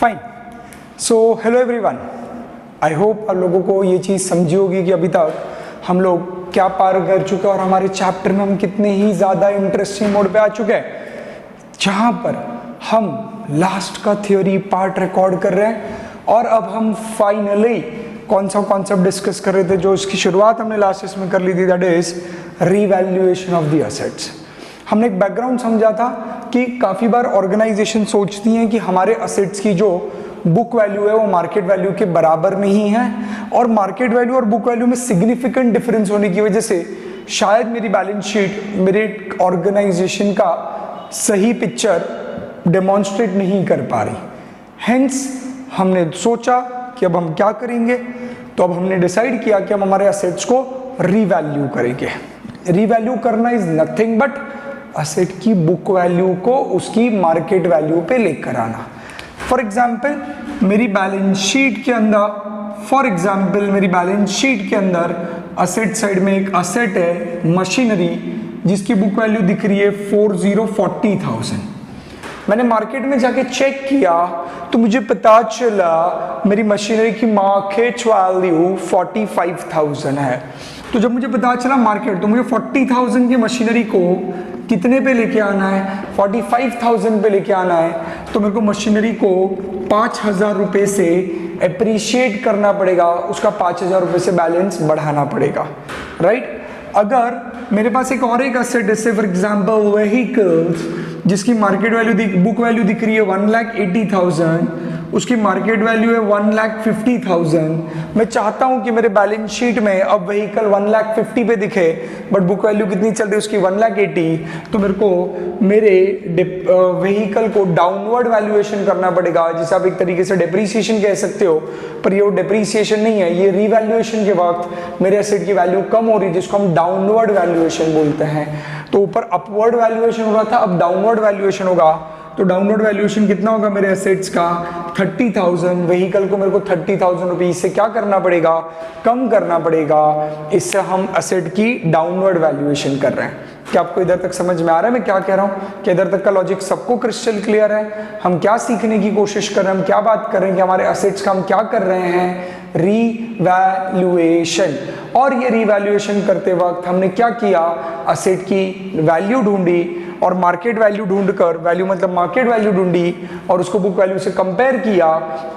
Fine. So hello everyone, I hope आप लोगों को ये चीज़ समझी होगी कि अभी तक हम लोग क्या पार कर चुके हैं और हमारे चैप्टर में हम कितने ही ज़्यादा इंटरेस्टिंग मोड पे आ चुके हैं, जहाँ पर हम लास्ट का थ्योरी पार्ट रिकॉर्ड कर रहे हैं। और अब हम फाइनली कौन सा कॉन्सेप्ट डिस्कस कर रहे थे जो इसकी शुरुआत हमने लास्ट इसमें कर ली थी, that is revaluation of the assets. हमने एक बैकग्राउंड समझा था कि काफ़ी बार ऑर्गेनाइजेशन सोचती हैं कि हमारे असेट्स की जो बुक वैल्यू है वो मार्केट वैल्यू के बराबर नहीं है, और मार्केट वैल्यू और बुक वैल्यू में सिग्निफिकेंट डिफरेंस होने की वजह से शायद मेरी बैलेंस शीट मेरे ऑर्गेनाइजेशन का सही पिक्चर डेमोन्स्ट्रेट नहीं कर पा रही। हेंस हमने सोचा कि अब हम क्या करेंगे, तो अब हमने डिसाइड किया कि हम हमारे असेट्स को रीवैल्यू करेंगे। रीवैल्यू करना इज नथिंग बट असेट की बुक वैल्यू को उसकी मार्केट वैल्यू पे लेकर आना। फॉर एग्जाम्पल मेरी बैलेंस शीट के अंदर असेट साइड में एक असेट है मशीनरी, जिसकी बुक वैल्यू दिख रही है 40,40,000। मैंने मार्केट में जाके चेक किया तो मुझे पता चला मेरी मशीनरी की मार्केट वैल्यू 45,000 है। तो जब मुझे पता चला मार्केट, तो मुझे 40,000 की मशीनरी को कितने पे लेके आना है, 45,000 पे लेके आना है। तो मेरे को मशीनरी को 5,000 रुपये से एप्रिशिएट करना पड़ेगा, उसका 5,000 रुपये से बैलेंस बढ़ाना पड़ेगा, राइट। अगर मेरे पास एक और एक असेट है, फॉर एग्जांपल व्हीकल्स, जिसकी मार्केट वैल्यू बुक वैल्यू दिख रही है 1,80,000, उसकी मार्केट वैल्यू है 1,50,000। मैं चाहता हूं कि मेरे बैलेंस शीट में अब व्हीकल 1,50,000 पे दिखे, बट बुक वैल्यू कितनी चल रही है उसकी 1,80,000। तो मेरे को मेरे व्हीकल को डाउनवर्ड वैल्यूएशन करना पड़ेगा, जिसे आप एक तरीके से डेप्रीसिएशन कह सकते हो, पर ये डेप्रीसिएशन नहीं है, ये रीवैल्यूएशन के वक्त मेरे एसेट की वैल्यू कम हो रही है, जिसको हम डाउनवर्ड वैल्यूएशन बोलते हैं। तो ऊपर अपवर्ड वैल्यूएशन हो रहा था, अब डाउनवर्ड वैल्यूएशन होगा। तो डाउनवर्ड वैल्यूएशन कितना होगा मेरे एसेट्स का 30,000। व्हीकल को मेरे को 30,000 रुपीज से क्या करना पड़ेगा, कम करना पड़ेगा। इससे हम एसेट की डाउनवर्ड वैल्यूएशन कर रहे हैं। क्या आपको इधर तक समझ में आ रहा है मैं क्या कह रहा हूँ? कि इधर तक का लॉजिक सबको क्रिस्टल क्लियर है? हम क्या सीखने की कोशिश कर रहे हैं, हम क्या बात कर रहे हैं कि हमारे एसेट्स का हम क्या कर रहे हैं, रीवैल्यूएशन। और ये रीवैल्यूएशन करते वक्त हमने क्या किया, असेट की वैल्यू ढूंढी और मार्केट वैल्यू ढूंढकर, वैल्यू मतलब मार्केट वैल्यू ढूंढी और उसको बुक वैल्यू से कंपेयर किया।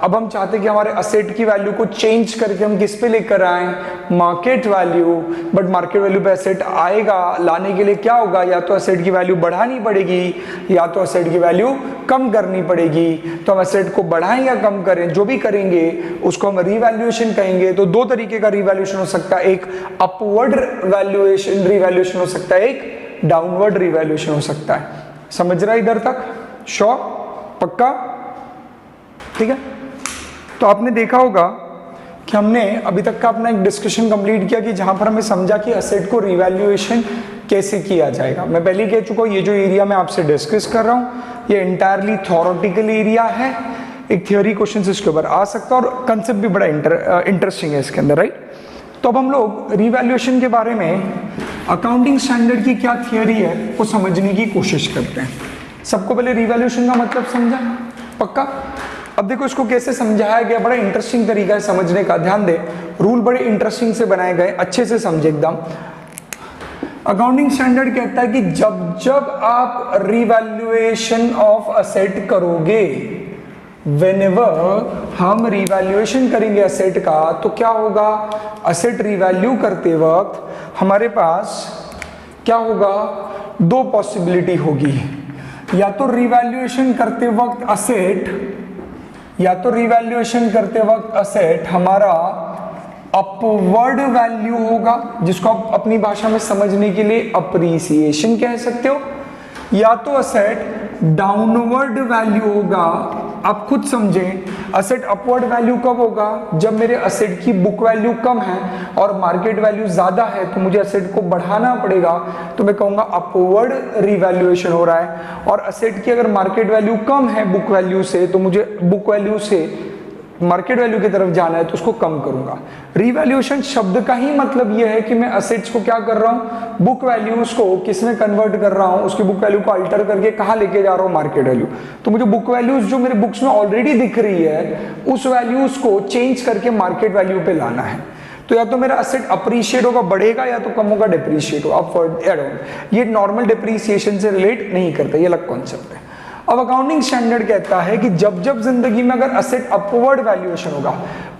अब हम चाहते हैं कि हमारे असेट की वैल्यू को चेंज करके हम किस पे लेकर आए, market value. But market value पे असेट आएगा, लाने के लिए क्या होगा, या तो असेट की वैल्यू बढ़ानी पड़ेगी या तो असेट की वैल्यू कम करनी पड़ेगी। तो हम असेट को बढ़ाएं या कम करें, जो भी करेंगे उसको हम रीवैल्यूएशन कहेंगे। तो दो तरीके का रीवैल्यूएशन हो सकता है, एक अपवर्ड रीवैल्यूएशन हो सकता है, एक डाउनवर्ड रिवैल्यूएशन हो सकता है। समझ रहा है इधर तक? श्योर? पक्का? ठीक है। तो आपने देखा होगा कि हमने अभी तक का अपना एक डिस्कशन कंप्लीट किया कि जहां पर हमें समझा कि असेट को रिवैल्यूएशन कैसे किया जाएगा। मैं पहले कह चुका हूं, ये जो एरिया मैं आपसे डिस्कस कर रहा हूं ये इंटायरली थ्योरेटिकल एरिया है। एक थ्योरी क्वेश्चन इसके ऊपर आ सकता है और कंसेप्ट भी बड़ा इंटरेस्टिंग है इसके अंदर, राइट। तो अब हम लोग रिवैल्यूएशन के बारे में अकाउंटिंग स्टैंडर्ड की क्या थियरी है वो समझने की कोशिश करते हैं। सबको पहले रिवैल्यूएशन का मतलब समझा? पक्का? अब देखो इसको कैसे समझाया गया, बड़ा इंटरेस्टिंग तरीका है समझने का। ध्यान दे, रूल बड़े इंटरेस्टिंग से बनाए गए, अच्छे से समझे एकदम। अकाउंटिंग स्टैंडर्ड कहता है कि जब जब आप रिवैल्यूएशन ऑफ असेट करोगे, व्हेनेवर हम रिवैल्यूएशन करेंगे असेट का, तो क्या होगा, असेट रिवैल्यू करते वक्त हमारे पास क्या होगा, दो पॉसिबिलिटी होगी। या तो रिवैल्यूएशन करते वक्त असेट हमारा अपवर्ड वैल्यू होगा, जिसको आप अपनी भाषा में समझने के लिए अप्रिसिएशन कह सकते हो, या तो असेट डाउनवर्ड वैल्यू होगा। आप खुद समझें, असेट अपवर्ड वैल्यू कब होगा, जब मेरे असेट की बुक वैल्यू कम है और मार्केट वैल्यू ज्यादा है, तो मुझे असेट को बढ़ाना पड़ेगा, तो मैं कहूंगा अपवर्ड रिवैल्यूएशन हो रहा है। और असेट की अगर मार्केट वैल्यू कम है बुक वैल्यू से, तो मुझे बुक वैल्यू से मार्केट वैल्यू की तरफ जाना है तो उसको कम करूंगा। रीवैल्यूएशन शब्द का ही मतलब यह है कि मैं असेट्स को क्या कर रहा हूं, बुक वैल्यूज को किस में कन्वर्ट कर रहा हूं, उसकी बुक वैल्यू को अल्टर करके कहां लेके जा रहा हूं, मार्केट वैल्यू। तो मुझे बुक वैल्यूज जो मेरे बुक्स में ऑलरेडी दिख रही है उस वैल्यूज को चेंज करके मार्केट वैल्यू पे लाना है। तो या तो मेरा असेट अप्रिशिएट होगा, बढ़ेगा, या तो कम होगा, डिप्रिशिएट होगा, अपवर्ड या डाउन। ये नॉर्मल डिप्रिसिएशन से रिलेट नहीं करता, ये अलग कॉन्सेप्ट है। अब अकाउंटिंग स्टैंडर्ड कहता है कि जब जब जिंदगी में अगर असेट अपवर्ड वैल्यूएशन होगा,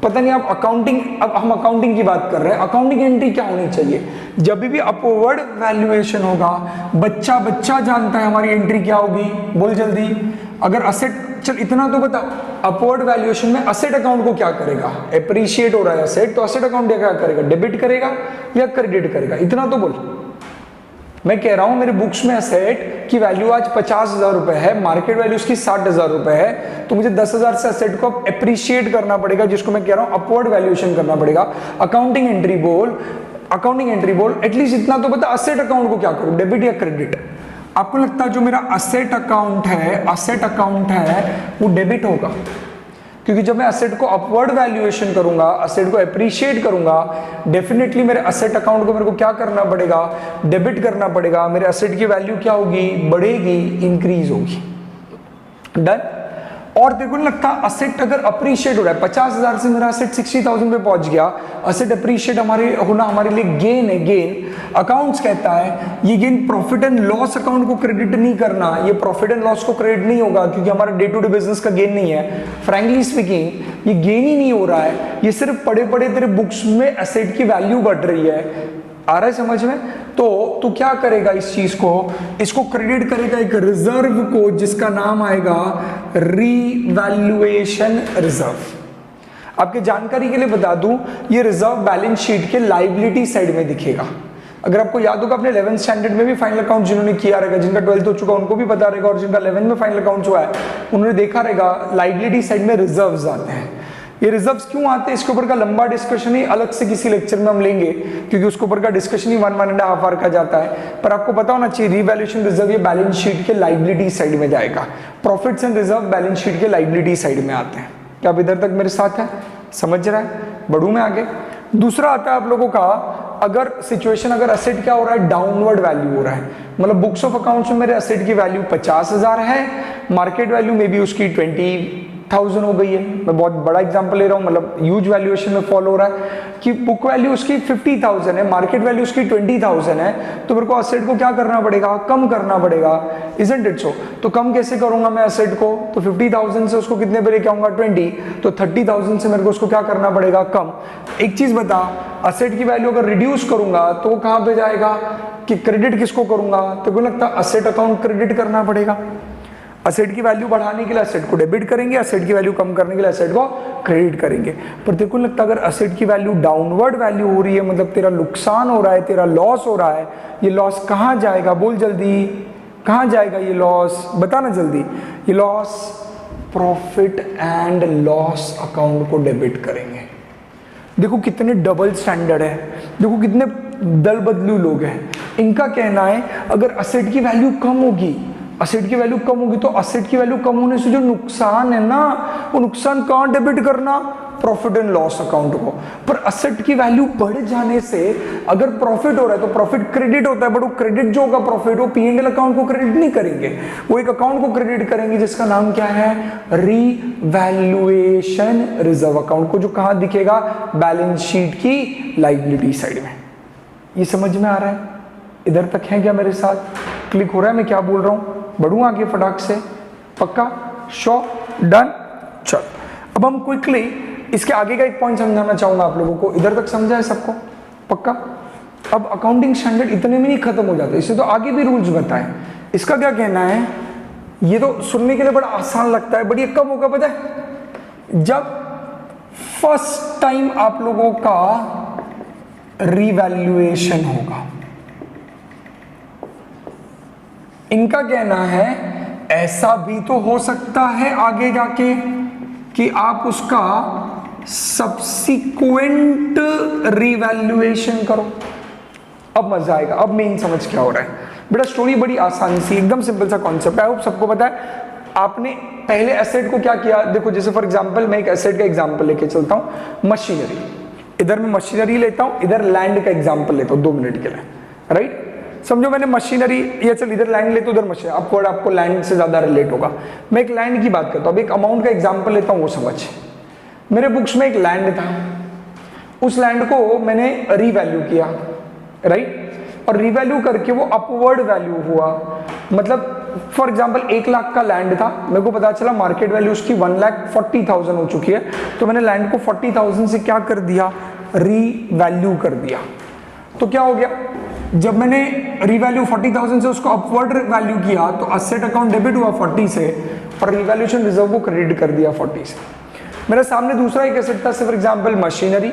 पता नहीं आप अकाउंटिंग, अब हम अकाउंटिंग की बात कर रहे हैं, अकाउंटिंग एंट्री क्या होनी चाहिए, जब भी अपवर्ड वैल्यूएशन होगा, बच्चा बच्चा जानता है हमारी एंट्री क्या होगी, बोल जल्दी। अगर असेट, चल इतना तो बता, अपवर्ड वैल्यूएशन में असेट अकाउंट को क्या करेगा, एप्रिशिएट हो रहा है असेट, तो असेट अकाउंट क्या करेगा, डेबिट करेगा या क्रेडिट करेगा, इतना तो बोल। मैं कह रहा हूं मेरे बुक्स में असेट की वैल्यू आज 50,000 रुपए है, मार्केट वैल्यू उसकी 60,000 रुपए है, तो मुझे 10,000 से असेट को एप्रिशिएट करना पड़ेगा, जिसको मैं कह रहा हूं अपवर्ड वैल्यूएशन करना पड़ेगा। अकाउंटिंग एंट्री बोल, अकाउंटिंग एंट्री बोल, एटलीस्ट इतना तो बता, असेट अकाउंट को क्या करूं, डेबिट या क्रेडिट। आपको लगता है जो मेरा असेट अकाउंट है वो डेबिट होगा, क्योंकि जब मैं असेट को अपवर्ड वैल्यूएशन करूंगा, असेट को एप्रिशिएट करूंगा, डेफिनेटली मेरे असेट अकाउंट को मेरे को क्या करना पड़ेगा, डेबिट करना पड़ेगा। मेरे असेट की वैल्यू क्या होगी, बढ़ेगी, इंक्रीज होगी। डन। और तेरे को नहीं लगता असेट अगर अप्रिशिएट हो रहा है, 50,000 से मेरा असेट 60,000 पे पहुंच गया, असेट अप्रिशिएट हमारे होना हमारे लिए गेन है, गेन। अकाउंट्स कहता है ये gain profit and loss account को क्रेडिट नहीं करना, ये प्रॉफिट एंड लॉस को क्रेडिट नहीं होगा, क्योंकि हमारा डे टू डे बिजनेस का गेन नहीं है। फ्रैंकली स्पीकिंग ये गेन ही नहीं हो रहा है, ये सिर्फ पड़े पड़े तेरे बुक्स में एसेट की वैल्यू बढ़ रही है। आ रहा है समझ में? तो तू क्या करेगा, इस चीज को, इसको क्रेडिट करेगा एक रिजर्व को, जिसका नाम आएगा रीवैल्यूएशन रिजर्व। आपके जानकारी के लिए बता दूं, ये रिजर्व बैलेंस शीट के लायबिलिटी साइड में दिखेगा। अगर आपको याद होगा अपने 11th स्टैंडर्ड में भी फाइनल अकाउंट जिन्होंने किया रहेगा, जिनका 12th हो चुका उनको भी पता रहेगा, और जिनका 11th में फाइनल अकाउंट हुआ है उन्होंने देखा रहेगा लायबिलिटी साइड में रिजर्व्स आते हैं। ये रिजर्व्स क्यों आते हैं, इसके ऊपर का लंबा डिस्कशन ही अलग से किसी लेक्चर में हम लेंगे, क्योंकि उसके ऊपर का डिस्कशन ही 1-1.5 आवर का जाता है। पर आपको पता होना चाहिए रीवैल्यूएशन रिजर्व ये बैलेंस शीट के लायबिलिटी साइड में जाएगा, profits and reserve balance sheet के लायबिलिटी साइड में आते हैं। क्या आप इधर तक मेरे साथ है, समझ रहा है? बढ़ू में आगे। दूसरा आता है आप लोगों का, अगर सिचुएशन, अगर असेट क्या हो रहा है, डाउनवर्ड वैल्यू हो रहा है, मतलब बुक्स ऑफ अकाउंट्स में मेरे असेट की वैल्यू 50,000 है, मार्केट वैल्यू में भी उसकी 20,000 हो गई है। मैं बहुत बड़ा एग्जांपल ले रहा हूँ, मतलब ह्यूज वैल्यूएशन में फॉलो हो रहा है कि बुक वैल्यू उसकी 50,000 है, मार्केट वैल्यू उसकी 20,000 है, तो मेरे को असेट को क्या करना पड़ेगा, कम करना पड़ेगा। Isn't it so? तो कम कैसे करूंगा मैं असेट को, तो 50,000 से उसको कितने पे लेके आऊंगा, 20, तो 30,000 से मेरे को उसको क्या करना पड़ेगा, कम। एक चीज बता, असेट की वैल्यू अगर रिड्यूस करूंगा तो वो कहां पे जाएगा, कि क्रेडिट किसको करूंगा, तो को लगता है असेट अकाउंट क्रेडिट करना पड़ेगा। असेट की वैल्यू बढ़ाने के लिए असेट को डेबिट करेंगे, असेट की वैल्यू कम करने के लिए असेट को क्रेडिट करेंगे। पर तेरे को लगता है अगर असेट की वैल्यू डाउनवर्ड वैल्यू हो रही है, मतलब तेरा नुकसान हो रहा है, तेरा लॉस हो रहा है, ये लॉस कहाँ जाएगा, बोल जल्दी, कहाँ जाएगा ये लॉस, बताना जल्दी। ये loss profit and loss account को डेबिट करेंगे। देखो कितने डबल स्टैंडर्ड है, देखो कितने दल बदलू लोग हैं। इनका कहना है अगर असेट की वैल्यू कम होगी, असेट की वैल्यू कम होगी, तो असेट की वैल्यू कम होने से जो नुकसान है ना, वो नुकसान कहाँ डेबिट करना, प्रॉफिट एंड लॉस अकाउंट को। पर असेट की वैल्यू बढ़ जाने से अगर प्रॉफिट हो रहा है तो प्रॉफिट क्रेडिट होता है, बट वो क्रेडिट जो होगा प्रॉफिट, वो P&L अकाउंट को क्रेडिट नहीं करेंगे, वो एक अकाउंट को क्रेडिट करेंगे जिसका नाम क्या है, रीवैल्यूएशन रिजर्व अकाउंट को, जो कहां दिखेगा, बैलेंस शीट की लायबिलिटी साइड में। ये समझ में आ रहा है? इधर तक है क्या मेरे साथ? क्लिक हो रहा है मैं क्या बोल रहा हूं? बढ़ू आगे फटाक से, पक्का, श्योर, डन। चल अब हम क्विकली इसके आगे का एक पॉइंट समझाना चाहूंगा आप लोगों को। इधर तक समझा है सबको, पक्का? अब अकाउंटिंग स्टैंडर्ड इतने में नहीं खत्म हो जाता, इससे तो आगे भी रूल्स बताएं। इसका क्या कहना है, ये तो सुनने के लिए बड़ा आसान लगता है, बट ये कब होगा पता है, जब फर्स्ट टाइम आप लोगों का रिवैल्यूएशन होगा। इनका कहना है ऐसा भी तो हो सकता है आगे जाके कि आप उसका सब्सिक्वेंट रिवैल्यूएशन करो। अब मजा आएगा, अब मेन समझ क्या हो रहा है बेटा। स्टोरी बड़ी आसान सी, एकदम सिंपल सा कॉन्सेप्ट है, आई होप सबको पता है। आपने पहले एसेट को क्या किया, देखो जैसे फॉर एग्जांपल मैं एक एसेट का एग्जांपल लेके चलता हूं, मशीनरी। इधर मैं मशीनरी लेता हूं, इधर लैंड का एग्जांपल लेता हूं 2 मिनट के लिए, राइट। समझो मैंने मशीनरी, या चल इधर लैंड ले तो उधर मशीन, अपवर्ड आपको लैंड से ज्यादा रिलेट होगा। मैं एक लैंड की बात करता हूं, अब एक अमाउंट का एग्जांपल लेता हूं, वो समझ। मेरे बुक्स में एक लैंड था, उस लैंड को मैंने रीवैल्यू किया, राइट, और रीवैल्यू करके वो अपवर्ड वैल्यू हुआ। मतलब फॉर एग्जांपल 1 लाख का लैंड था, मेरे को पता चला मार्केट वैल्यू उसकी 1,40,000 हो चुकी है, तो मैंने लैंड को 40,000 से क्या कर दिया, रीवैल्यू कर दिया। तो क्या हो गया, जब मैंने रीवैल्यू 40,000 से उसको अपवर्ड वैल्यू किया तो असेट अकाउंट डेबिट हुआ 40 से, और रिवैल्यूएशन रिजर्व को क्रेडिट कर दिया 40 से। मेरे सामने दूसरा एक एसेट था, फॉर एग्जांपल मशीनरी,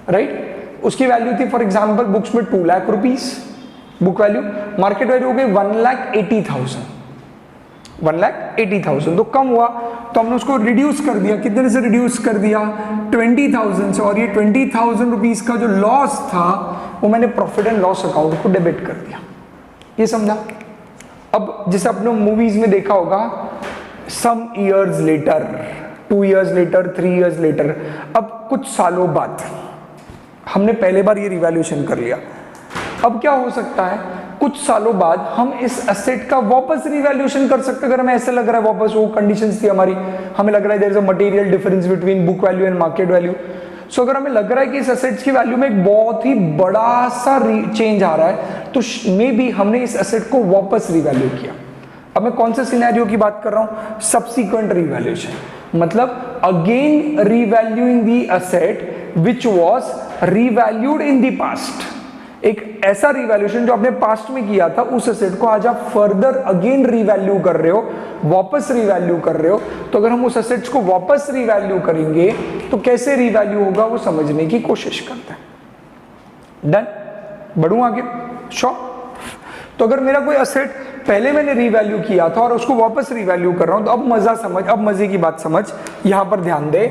राइट, उसकी वैल्यू थी फॉर एग्जांपल बुक्स में 2 lakh rupees book value, market value हो गई 1,80,000, 1,80,000, तो कम हुआ, तो हमने उसको रिड्यूस कर दिया। कितने से रिड्यूस कर दिया, 20,000 से, और ये 20,000 रुपीज का जो लॉस था वो मैंने प्रॉफिट एंड लॉस अकाउंट को डेबिट कर दिया। ये समझा। अब जैसे आपने मूवीज में देखा होगा, some years later, 2 years later, 3 years later, अब कुछ सालों बाद हमने पहले बार ये रिवैल्यूएशन कर लिया। अब क्या हो सकता है, कुछ सालों बाद हम इस एसेट का वापस रिवैल्यूएशन कर सकते हैं। अगर हमें ऐसे लग रहा है, वापस वो कंडीशंस थी हमारी, हमें लग रहा है there is a material difference between book value and market value. So अगर हमें लग रहा है कि इस एसेट्स की वैल्यू में एक बहुत ही बड़ा सा चेंज आ रहा है, तो मे बी हमने इस एसेट को वापस रिवैल्यू किया। अब मैं कौन से सिनेरियो की बात कर रहा हूं, सब्सिक्वेंट रिवैल्यूएशन, मतलब again revaluing the asset which was revalued in the past. एक ऐसा रिवैल्यूएशन जो आपने पास्ट में किया था, उस एसेट को आज आप फर्दर अगेन रिवैल्यू कर रहे हो, वापस रिवैल्यू कर रहे हो। तो अगर हम उस एसेट्स को वापस रिवैल्यू करेंगे तो कैसे रिवैल्यू होगा वो समझने की कोशिश करते हैं। डन, बढ़ूं आगे, श्योर। तो अगर मेरा कोई एसेट पहले मैंने रिवैल्यू किया था और उसको वापस रिवैल्यू कर रहा हूं, तो अब मजा समझ, अब मजे की बात समझ, यहां पर ध्यान दे।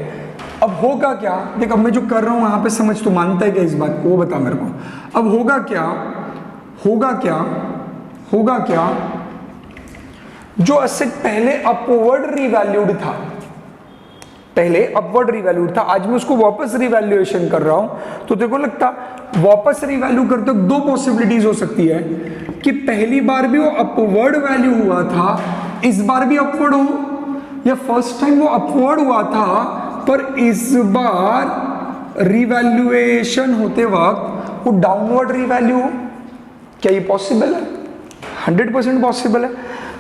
अब होगा क्या, देख अब मैं जो कर रहा हूं यहां पे समझ, तो मानता है क्या इस बात को, वो बता मेरे को। अब होगा क्या, होगा क्या, होगा क्या, जो एसेट पहले अपवर्ड रिवैल्यूड था, पहले अपवर्ड रिवैल्यूड था, आज मैं उसको वापस रिवैल्यूएशन कर रहा हूं, तो देखो लगता वापस रिवैल्यू करते दो पॉसिबिलिटीज हो सकती है कि पहली बार भी वो अपवर्ड वैल्यू हुआ था, इस बार भी अपवर्ड हो, या फर्स्ट टाइम वो अपवर्ड हुआ था पर इस बार रिवैल्यूएशन होते वक्त वो डाउनवर्ड रिवैल्यू हो। क्या ये पॉसिबल है? 100% पॉसिबल है।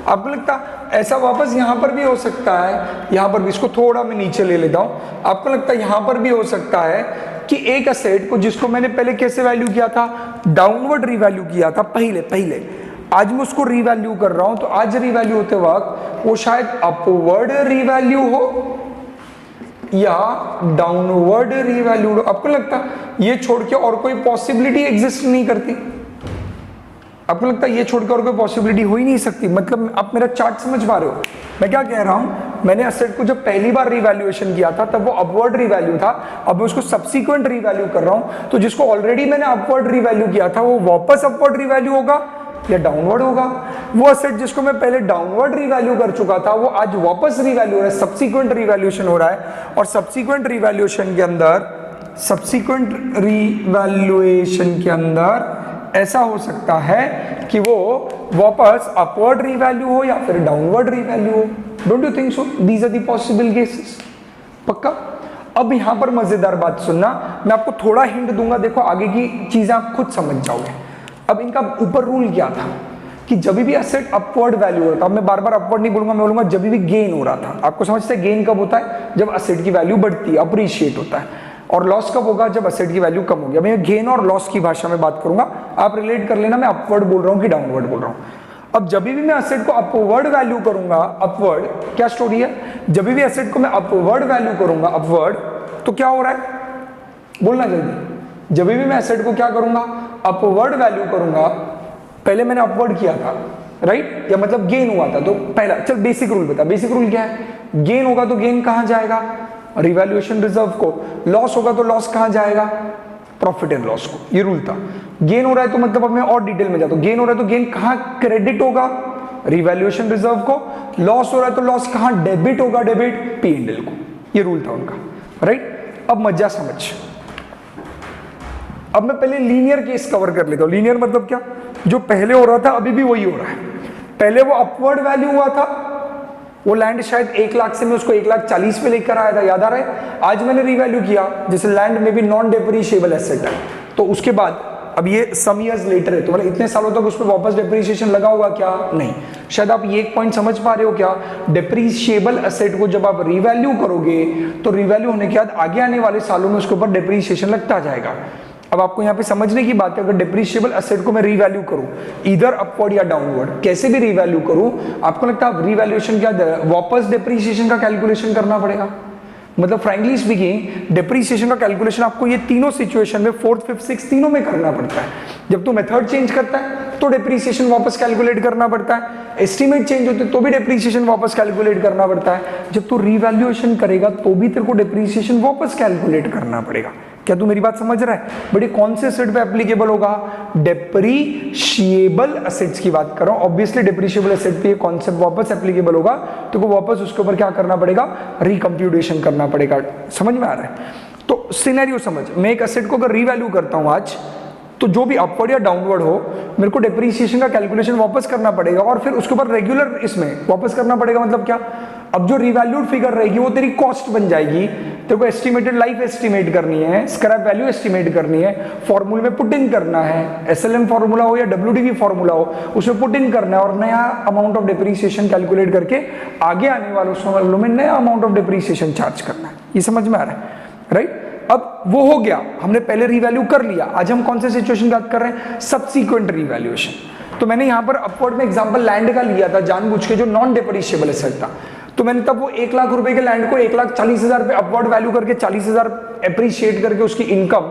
आपको लगता ऐसा वापस यहां पर भी हो सकता है, यहां पर भी, इसको थोड़ा मैं नीचे ले लेता हूं, आपको लगता है यहां पर भी हो सकता है कि एक एसेट को जिसको मैंने पहले कैसे वैल्यू किया था, डाउनवर्ड रिवैल्यू किया था पहले, आज मैं उसको रिवैल्यू कर रहा हूं, तो आज रिवैल्यू होते वक्त वो शायद अपवर्ड रिवैल्यू हो या डाउनवर्ड रिवैल्यूड हो। आपको लगता ये छोड़ के और कोई पॉसिबिलिटी एग्जिस्ट नहीं करती? आपको लगता है ये छोड़कर और कोई पॉसिबिलिटी हो ही नहीं सकती? मतलब आप मेरा चार्ट समझ पा रहे हो मैं क्या कह रहा हूं? मैंने एसेट को जब पहली बार रिवैल्यूएशन किया था तब वो अपवर्ड रिवैल्यू था, अब मैं उसको सब्सिक्वेंट रिवैल्यू कर रहा हूं, तो जिसको ऑलरेडी मैंने अपवर्ड रिवैल्यू किया था वो वापस अपवर्ड रिवैल्यू होगा या डाउनवर्ड होगा? वो एसेट जिसको मैं पहले डाउनवर्ड रिवैल्यू कर चुका था वो आज वापस रिवैल्यू हो रहा है, सब्सिक्वेंट रिवैल्यूएशन हो रहा है। और सब्सिक्वेंट रिवैल्यूएशन के अंदर ऐसा हो सकता है कि वो वापस अपवर्ड रिवैल्यू हो या फिर डाउनवर्ड रिवैल्यू हो। Don't you think so? These are the possible cases. पक्का? अब यहां पर मजेदार बात सुनना, मैं आपको थोड़ा हिंट दूंगा, देखो आगे की चीजें आप खुद समझ जाओगे। अब इनका ऊपर रूल क्या था कि जब भी एसेट अपवर्ड वैल्यू होता है, मैं बार बार अपवर्ड नहीं बोलूंगा, मैं बोलूंगा जब भी गेन हो रहा था। आपको समझते हैं गेन कब होता है? जब एसेट की वैल्यू बढ़ती है, अप्रिशिएट होता है। और लॉस कब होगा? जब एसेट की वैल्यू कम होगी। मैं गेन और लॉस की भाषा में बात करूंगा, आप रिलेट कर लेना मैं अपवर्ड बोल रहा हूं कि डाउनवर्ड बोल रहा हूं। अब जब भी मैं एसेट को अपवर्ड वैल्यू करूंगा, अपवर्ड क्या स्टोरी है, जब भी एसेट को मैं अपवर्ड वैल्यू करूंगा अपवर्ड, तो क्या हो रहा है बोलना जल्दी। जब भी मैं एसेट को क्या करूंगा, अपवर्ड वैल्यू करूंगा, पहले मैंने अपवर्ड किया था राइट, या मतलब गेन हुआ था, तो पहला चल बेसिक रूल बता। बेसिक रूल क्या है? गेन होगा तो गेन कहां जाएगा? रिवैल्यूएशन रिजर्व को। लॉस होगा तो लॉस कहां जाएगा? प्रॉफिट एंड लॉस को। ये रूल था। गेन हो रहा है तो मतलब अब मैं और डिटेल में जाता हूं, गेन हो रहा है तो गेन कहां क्रेडिट होगा? रिवैल्यूएशन रिजर्व को, लॉस हो रहा है तो लॉस कहां, डेबिट होगा, डेबिट P&L को। ये रूल था उनका, राइट। अब मजा समझ। अब मैं पहले लीनियर केस कवर कर लेता हूं। लीनियर मतलब क्या, जो पहले हो रहा था अभी भी वही हो रहा है। पहले वो अपवर्ड वैल्यू हुआ था, वो लैंड शायद 1 लाख से मैं उसको 1,40,000 पे लेकर आया था, याद आ रहा है। आज मैंने रीवैल्यू किया, जैसे लैंड में भी नॉन डेप्रिशिएबल एसेट है, तो उसके बाद अब ये सम ईयर्स लेटर है, तो मतलब इतने सालों तक उस पर वापस डेप्रिसिएशन लगा होगा क्या, नहीं। शायद आप ये एक पॉइंट समझ पा रहे हो क्या, डेप्रिशिएबल एसेट को जब आप रीवैल्यू करोगे तो रीवैल्यू होने के बाद आगे आने वाले सालों में उसके ऊपर डेप्रिसिएशन लगता जाएगा। अब आपको यहाँ पे समझने की बात है, अगर डेप्रिशिएबल एसेट को मैं रीवैल्यू करूं इधर अपवर्ड या डाउनवर्ड, कैसे भी रीवैल्यू करूं, आपको लगता है रीवैल्यूएशन क्या, वापस डेप्रिसिएशन का कैलकुलेशन करना पड़ेगा। मतलब फ्रैंकली स्पीकिंग डेप्रिसिएशन का कैलकुलेशन आपको ये तीनों सिचुएशन में, 4th, 5th, 6th तीनों में करना पड़ता है। जब तू मेथड चेंज करता है तो डेप्रिसिएशन वापस कैलकुलेट करना पड़ता है, एस्टिमेट चेंज होते तो भी डेप्रिसिएशन वापस कैलकुलेट करना पड़ता है, जब तू रीवैल्यूएशन करेगा तो भी तेरे को डेप्रिसिएशन वापस कैलकुलेट करना पड़ेगा। क्या तू मेरी बात समझ रहा है? बट ये कौन से एसेट पे एप्लीकेबल होगा, डेप्रिशिएबल एसेट्स की बात कर रहा हूं। ऑब्वियसली डेप्रिशिएबल एसेट पे ये कॉन्सेप्ट वापस एप्लीकेबल होगा, तो को वापस उसके ऊपर क्या करना पड़ेगा, रिकम्प्यूटेशन करना पड़ेगा। समझ में आ रहा है? तो सिनेरियो समझ, मैं एक एसेट को अगर रीवैल्यू करता हूं आज, तो जो भी अपवर्ड या डाउनवर्ड हो मेरे को डेप्रिसिएशन का कैलकुलेशन वापस करना पड़ेगा और फिर उसके ऊपर रेगुलर इसमें वापस करना पड़ेगा। मतलब क्या, अब जो रिवैल्यूड फिगर रहेगी वो तेरी कॉस्ट बन जाएगी, तेरे को एस्टिमेटेड लाइफ एस्टिमेट करनी है, स्क्रैप वैल्यू एस्टिमेट करनी है, फॉर्मूले में पुट इन करना है, एसएलएम फॉर्मूला हो या डब्ल्यूडीवी फॉर्मूला हो उसमें पुट इन करना है और नया अमाउंट ऑफ डेप्रिसिएशन कैलकुलेट करके आगे आने वाले सालों में नया अमाउंट ऑफ डेप्रिसिएशन चार्ज करना है। ये समझ में आ रहा है, राइट? अब वो हो गया, हमने पहले रीवैल्यू कर लिया। आज हम कौन से सिचुएशन की बात कर रहे हैं, सब्सीक्वेंट रीवैल्यूएशन। तो मैंने यहां पर अपवर्ड में एग्जांपल लैंड का लिया था जानबूझ के, जो नॉन डेप्रिशिएबल एसेट था। तो मैंने तब वो 1 लाख रुपए के लैंड को 1,40,000 पे अपवर्ड वैल्यू करके 40,000 एप्रिशिएट करके उसकी इनकम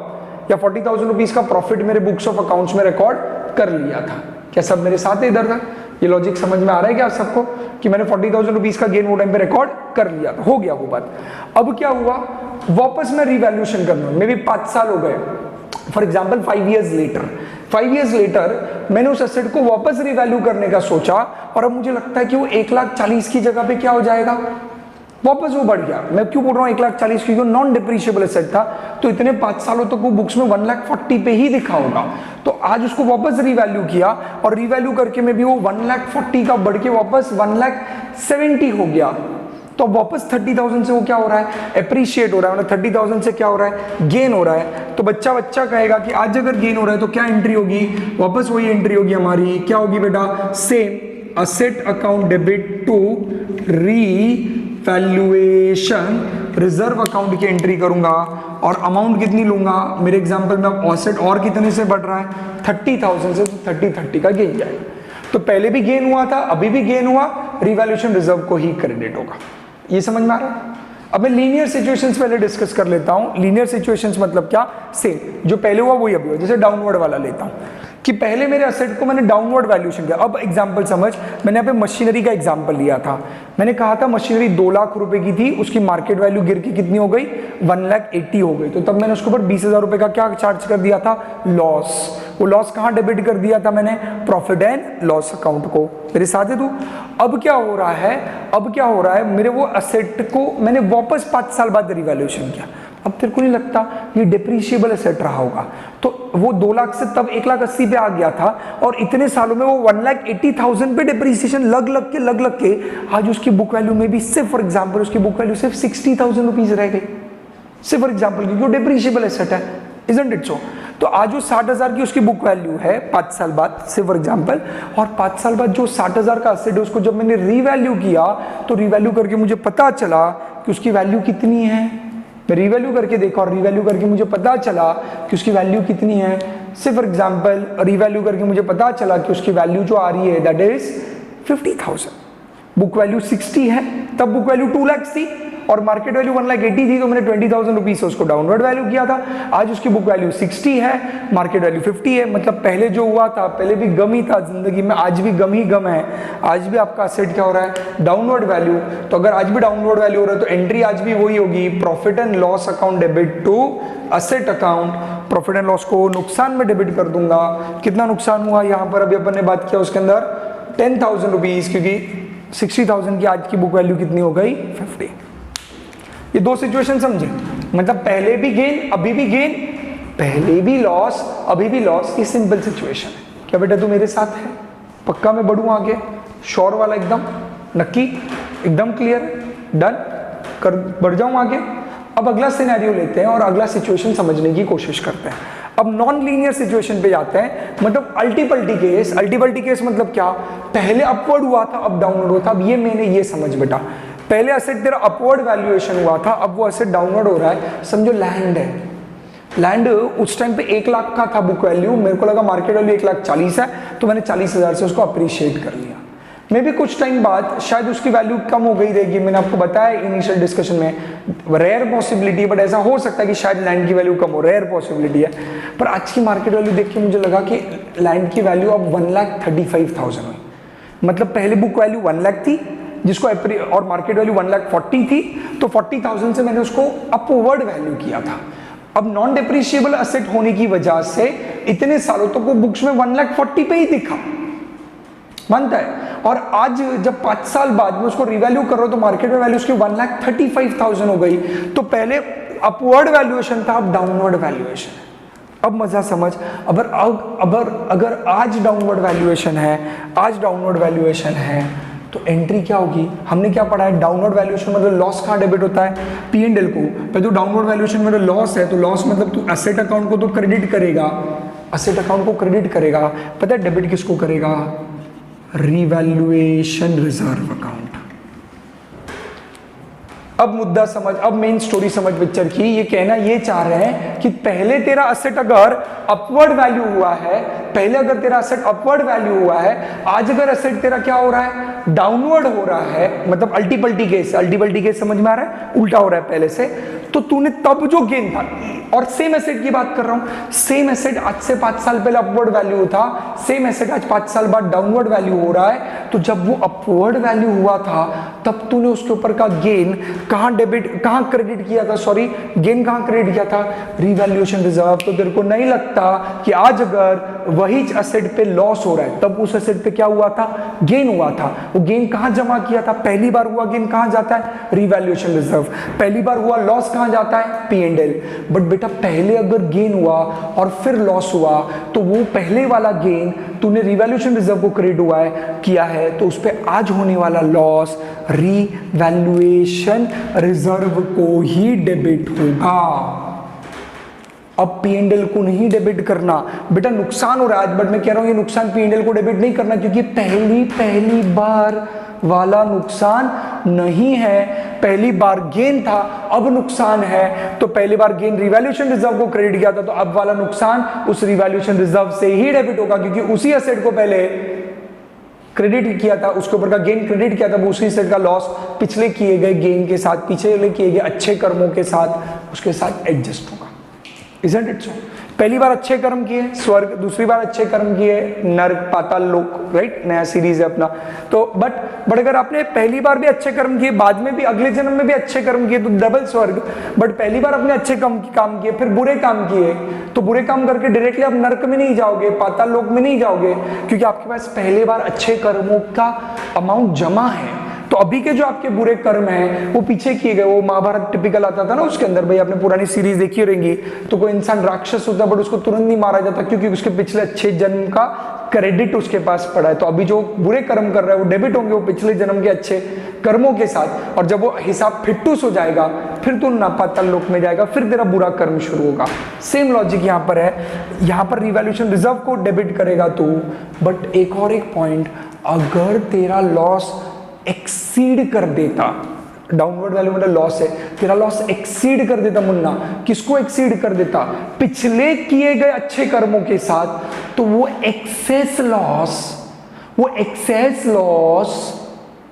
या 40,000 रुपीज का प्रॉफिट मेरे बुक्स ऑफ अकाउंट्स में रिकॉर्ड कर लिया था। क्या सब मेरे साथ इधर था? ये लॉजिक समझ में आ रहा है क्या सबको, कि मैंने 40,000 रुपीज का गेन वो टाइम पे रिकॉर्ड कर लिया था, हो गया वो बात। अब क्या हुआ, वापस मैं रिवैल्यूएशन करना, मे भी 5 साल हो गए, for example 5 years later, 5 years later मैंने उस एसेट को वापस रिवैल्यू करने का सोचा और अब मुझे लगता है कि वो 1,40,000 की जगह पे क्या हो जाएगा, वापस वो बढ़ गया। मैं क्यों बोल रहा हूँ 1,40,000 की, नॉन डिप्रिशिएबल एसेट था, तो इतने 5 सालों तक वो बुक्स में 1,40,000 पे ही दिखा होगा। तो आज उसको वापस रिवैल्यू किया और रिवैल्यू करके में भी वो 1,40,000 का बढ़ के वापस 1,70,000 हो गया। तो वापस 30,000 से वो क्या हो रहा है, एप्रिशिएट हो रहा है, मतलब 30,000 से क्या हो रहा है, गेन हो रहा है। तो बच्चा कहेगा कि आज अगर गेन हो रहा है तो क्या एंट्री होगी, वापस वही एंट्री होगी हमारी, क्या होगी बेटा, same asset account debit to revaluation reserve account की एंट्री करूंगा और अमाउंट कितनी लूंगा, मेरे एग्जांपल में अब असेट और कितने से बढ़ रहा है, 30,000 से, तो 30 का गेन जाएगा। तो पहले भी गेन हुआ था, अभी भी गेन हुआ, रिवैल्यूएशन रिजर्व को ही क्रेडिट होगा। ये समझ में आ रहा है? अब मैं लीनियर सिचुएशंस पहले डिस्कस कर लेता हूं। लीनियर सिचुएशंस मतलब क्या, सेम जो पहले हुआ वही अभी हुआ। जैसे डाउनवर्ड वाला लेता हूं कि पहले मेरे असेट को मैंने डाउनवर्ड वैल्यूएशन किया। अब एग्जांपल समझ, मैंने यहाँ पे मशीनरी का एग्जांपल लिया था। मैंने कहा था मशीनरी 2 लाख रुपए की थी, उसकी मार्केट वैल्यू गिर के कितनी हो गई, 1,80,000 हो गई। तो तब मैंने उसके ऊपर 20,000 रुपए का क्या चार्ज कर दिया था, लॉस। वो लॉस कहाँ डेबिट कर दिया था मैंने, प्रॉफिट एंड लॉस अकाउंट को। मेरे साथ है तू? अब क्या हो रहा है, मेरे वो असेट को मैंने वापस 5 साल बाद रिवैल्यूएशन किया। अब तेरे को नहीं लगता ये डिप्रिशिएबल एसेट रहा होगा, तो वो 2 लाख से तब 1,80,000 पे आ गया था और इतने सालों में वो 1,80,000 पे डिप्रिसिएशन लग के आज उसकी बुक वैल्यू में भी सिर्फ फॉर एग्जांपल उसकी बुक वैल्यू सिर्फ 60,000 रुपीज रह गई, सिर्फ फॉर एग्जांपल, क्योंकि वो डिप्रिशिएबल एसेट है, इजंट इट सो? तो आज वो 60,000 की उसकी बुक वैल्यू है 5 साल बाद, सिर्फ फॉर एग्जांपल, और 5 साल बाद जो 60,000 का एसेट है उसको जब मैंने रीवैल्यू किया तो रीवैल्यू करके मुझे पता चला कि उसकी वैल्यू कितनी है। मैं रीवैल्यू करके देखा और रीवैल्यू करके मुझे पता चला कि उसकी वैल्यू कितनी है। सिर्फ फॉर एग्जांपल रीवैल्यू करके मुझे पता चला कि उसकी वैल्यू जो आ रही है दैट इज 50,000। बुक वैल्यू 60 है, तब बुक वैल्यू 2 लाख थी और मार्केट वैल्यू 1,80,000 थी, तो मैंने 20,000 रुपीज से उसको डाउनवर्ड वैल्यू किया था। आज उसकी बुक वैल्यू 60 है, मार्केट वैल्यू 50 है। मतलब पहले जो हुआ था, पहले भी गम ही था जिंदगी में, आज भी गम ही गम है। आज भी आपका असेट क्या हो रहा है, डाउनवर्ड वैल्यू। तो अगर आज भी डाउनवर्ड वैल्यू हो रहा है तो एंट्री आज भी वही होगी, profit and loss account debit to asset account. Profit and loss को नुकसान में डेबिट कर दूंगा। कितना नुकसान हुआ यहाँ पर अभी अपन ने बात किया उसके अंदर, 10,000 रुपीज़, क्योंकि 60,000 की आज की बुक वैल्यू कितनी हो गई 50। ये दो सिचुएशन समझे, मतलब पहले भी गेन अभी भी गेन, पहले भी लॉस अभी भी लॉस। ये सिंपल सिचुएशन है। क्या बेटा तू मेरे साथ है? पक्का मैं बढ़ूँ आगे? श्योर वाला एकदम नक्की, एकदम क्लियर, डन कर, बढ़ जाऊँ आगे। अब अगला सिनेरियो लेते हैं और अगला सिचुएशन समझने की कोशिश करते हैं। अब नॉन लीनियर सिचुएशन पे जाते हैं, मतलब अल्टीपल्टी केस। अल्टीपल्टी केस मतलब क्या? पहले अपवर्ड हुआ था अब डाउनवर्ड हुआ था। अब ये मैंने ये समझ बेटा, पहले असेट तेरा अपवर्ड वैल्यूएशन हुआ था, अब वो असेट डाउनवर्ड हो रहा है। समझो लैंड है, लैंड उस टाइम पे 1 लाख का था बुक वैल्यू, मेरे को लगा मार्केट वैल्यू 1,40,000 है, तो मैंने 40,000 से उसको अप्रिशिएट कर लिया। मे भी कुछ टाइम बाद शायद उसकी वैल्यू कम हो गई रहेगी। मैंने आपको बताया इनिशियल डिस्कशन में, रेयर पॉसिबिलिटी, बट ऐसा हो सकता है कि शायद लैंड की वैल्यू कम हो, रेयर पॉसिबिलिटी है। पर आज की मार्केट वैल्यू देख के मुझे लगा कि लैंड की वैल्यू अब 1,35,000 हुई। मतलब पहले बुक वैल्यू 1 लाख थी, जिसको और मार्केट वैल्यू 1,40,000 थी, तो 40,000 से मैंने उसको अपवर्ड वैल्यू किया था। अब नॉन डिप्रिशिएबल असेट होने की वजह से इतने सालों तक वो बुक्स में 1,40,000 पे ही दिखा, मानता है। और आज जब 5 साल बाद में उसको रिवैल्यू कर रहा हूं तो मार्केट में वैल्यू उसकी 1,35,000 हो गई। तो पहले अपवर्ड वैल्यूएशन था, अब डाउनवर्ड वैल्यूएशन है। अब मजा समझ, अगर आज डाउनवर्ड वैल्यूएशन है, आज डाउनवर्ड वैल्यूएशन है, तो एंट्री क्या होगी? हमने क्या पढ़ा है? डाउनवर्ड वैल्यूएशन मतलब लॉस कहाँ डेबिट होता है? P&L को। पर जो डाउनवर्ड वैल्यूएशन में लॉस है, तो लॉस मतलब तू एसेट अकाउंट को तो क्रेडिट करेगा, एसेट अकाउंट को क्रेडिट करेगा। पता है डेबिट किसको करेगा? Revaluation reserve account. अब मुद्दा समझ, अब मेन स्टोरी समझ पिक्चर की। ये कहना ये चाह रहे हैं कि पहले तेरा असेट अगर अपवर्ड वैल्यू हुआ है, पहले अगर तेरा असेट अपवर्ड वैल्यू हुआ है, आज अगर असेट तेरा क्या हो रहा है? डाउनवर्ड हो रहा है, मतलब अल्टीपल्टी केस समझ में आ रहा है? उल्टा हो रहा है पहले से। तो तूने तब जो गेन था, और सेम एसेट की बात कर रहा हूं, सेम एसेट आज से 5 साल पहले अपवर्ड वैल्यू था, सेम एसेट आज 5 साल बाद डाउनवर्ड वैल्यू हो रहा है। तो जब वो अपवर्ड वैल्यू हुआ था, तब तूने उसके ऊपर का गेन कहां क्रेडिट किया था? सॉरी, गेन कहां क्रेडिट किया था? Revaluation reserve. तो तेरे को नहीं लगता कि आज अगर वही असेट पे लॉस हो रहा है, तब उस असेट पे क्या हुआ था? गेन हुआ था। वो गेन कहां जमा किया था? पहली बार हुआ गेन कहां जाता है? Revaluation reserve. पहली बार हुआ लॉस कहां जाता है? P&L। बट बेटा पहले अगर गेन हुआ और फिर लॉस हुआ, तो वो पहले वाला गेन तूने रिवैल्यूएशन रिजर्व को क्रेडिट हुआ है किया है, तो उस पे आज होने वाला लॉस रिवैल्यूएशन रिजर्व को ही डेबिट होगा। अब P&L को नहीं डेबिट करना। बेटा नुकसान हो रहा है आज, बट मैं कह रहा हूं ये नुकसान P&L को डेबिट नहीं करना, क्योंकि पहली बार वाला नुकसान नहीं है। पहली बार गेन था, अब नुकसान है। तो पहली बार गेन रिवैल्यूएशन रिजर्व को क्रेडिट किया था, तो अब वाला नुकसान उस रिवैल्यूएशन रिजर्व से ही डेबिट होगा, क्योंकि उसी एसेट को पहले क्रेडिट किया था, उसके ऊपर का गेन क्रेडिट किया था, वो उसी एसेट का लॉस पिछले किए गए गेन के साथ, पीछे किए गए अच्छे कर्मों के साथ, उसके साथ एडजस्ट होगा। Isn't it so? पहली बार अच्छे कर्म किए स्वर्ग, दूसरी बार अच्छे कर्म किए नरक पाताल लोक, राइट? नया सीरीज है अपना। तो बट अगर आपने पहली बार भी अच्छे कर्म किए, बाद में भी अगले जन्म में भी अच्छे कर्म किए, तो डबल स्वर्ग। बट पहली बार आपने अच्छे काम किए, फिर बुरे काम किए, तो बुरे काम करके डायरेक्टली आप नरक में नहीं जाओगे, पाताल लोक में नहीं जाओगे, क्योंकि आपके पास पहले बार अच्छे कर्मों का अमाउंट जमा है। तो अभी के जो आपके बुरे कर्म हैं वो पीछे किए गए, वो महाभारत टिपिकल आता था ना उसके अंदर, भाई आपने पुरानी सीरीज देखी रहेंगी, तो कोई इंसान राक्षस होता है बट उसको तुरंत नहीं मारा जाता, क्योंकि उसके पिछले अच्छे जन्म का क्रेडिट उसके पास पड़ा है। तो अभी जो बुरे कर्म कर रहा है वो डेबिट होंगे वो पिछले जन्म के अच्छे कर्मों के साथ, और जब वो हिसाब फिट्टूस हो जाएगा फिर तू ना पाताल लोक में जाएगा, फिर तेरा बुरा कर्म शुरू होगा। सेम लॉजिक यहाँ पर है, यहाँ पर रिवैल्यूएशन रिजर्व को डेबिट करेगा तू। बट एक और एक पॉइंट, अगर तेरा लॉस एक्सीड कर देता, डाउनवर्ड वैल्यू मतलब लॉस है, तेरा लॉस एक्सीड कर देता मुन्ना, किसको एक्सीड कर देता? पिछले किए गए अच्छे कर्मों के साथ, तो वो एक्सेस लॉस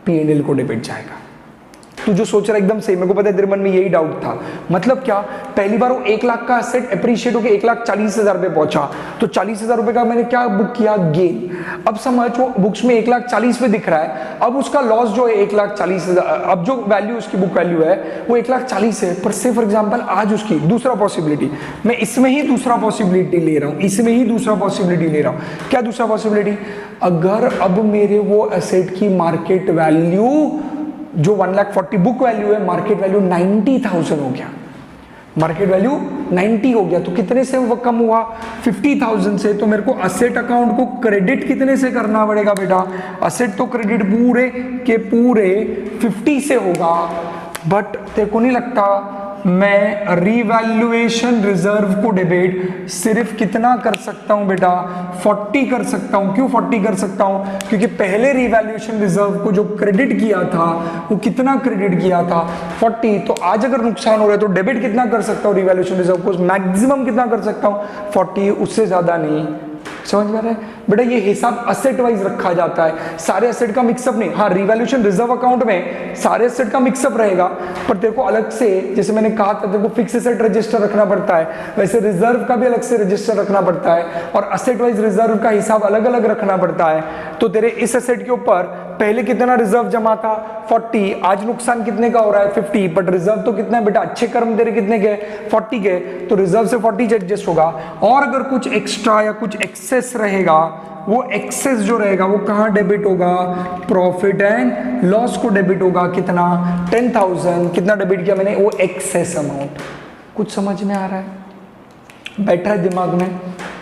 P&L को डेबिट जाएगा। तू जो सोच रहा है एकदम सही, मेरे को पता है तेरे मन में यही डाउट था। मतलब क्या, पहली बार वो 1 लाख का एसेट अप्रिशिएट होकर 1,40,000 पे पहुंचा, तो 40,000 रुपए का मैंने क्या बुक किया, गेन। अब समझ, वो बुक्स में 1,40,000 पे दिख रहा है, अब उसका लॉस जो है 1,40,000, अब जो वैल्यू उसकी बुक वैल्यू है वो 1,40,000 है। पर से फॉर एग्जाम्पल आज उसकी दूसरा पॉसिबिलिटी, मैं इसमें ही दूसरा पॉसिबिलिटी ले रहा हूं, इसमें ही दूसरा पॉसिबिलिटी ले रहा हूं। क्या दूसरा पॉसिबिलिटी, अगर अब मेरे वो एसेट की मार्केट वैल्यू जो 1,40,000 बुक वैल्यू है, मार्केट वैल्यू 90,000 हो गया, मार्केट वैल्यू 90 हो गया, तो कितने से वो कम हुआ, 50,000 से। तो मेरे को असेट अकाउंट को क्रेडिट कितने से करना पड़ेगा बेटा, असेट तो क्रेडिट पूरे के पूरे 50 से होगा। बट तेरे को नहीं लगता मैं रिवैल्यूएशन रिजर्व को डेबिट सिर्फ कितना कर सकता हूं बेटा, 40 कर सकता हूं। क्यों 40 कर सकता हूं, क्योंकि पहले रिवैल्यूएशन रिजर्व को जो क्रेडिट किया था वो कितना क्रेडिट किया था, 40। तो आज अगर नुकसान हो रहा है तो डेबिट कितना कर सकता हूं रिवैल्यूएशन रिजर्व को, मैक्सिमम कितना कर सकता हूं, 40, उससे ज्यादा नहीं। समझ में आ रहा है बेटा, ये हिसाब असेट वाइज रखा जाता है, सारे असेट का मिक्सअप नहीं। हाँ, रिवैल्यूएशन रिजर्व अकाउंट में सारे असेट का मिक्सअप रहेगा, पर तेरे को अलग से, जैसे मैंने कहा था तेरे को फिक्स असेट रजिस्टर रखना पड़ता है, वैसे रिजर्व का भी अलग से रजिस्टर रखना पड़ता है, और असेट वाइज रिजर्व का हिसाब अलग अलग रखना पड़ता है। तो तेरे इस असेट के ऊपर पहले कितना रिजर्व जमा था, 40, आज नुकसान कितने का हो रहा है, 50, बट रिजर्व तो कितना है बेटा, अच्छे कर्म तेरे कितने के, 40 के, तो रिजर्व से 40 एडजस्ट होगा। और अगर कुछ एक्स्ट्रा या कुछ एक्सेस रहेगा, वो एक्सेस जो रहेगा वो कहाँ डेबिट होगा, प्रॉफिट एंड लॉस को डेबिट होगा। कितना, 10,000, कितना डेबिट किया मैंने, वो एक्सेस अमाउंट। कुछ समझ में आ रहा है, बैठा है दिमाग में,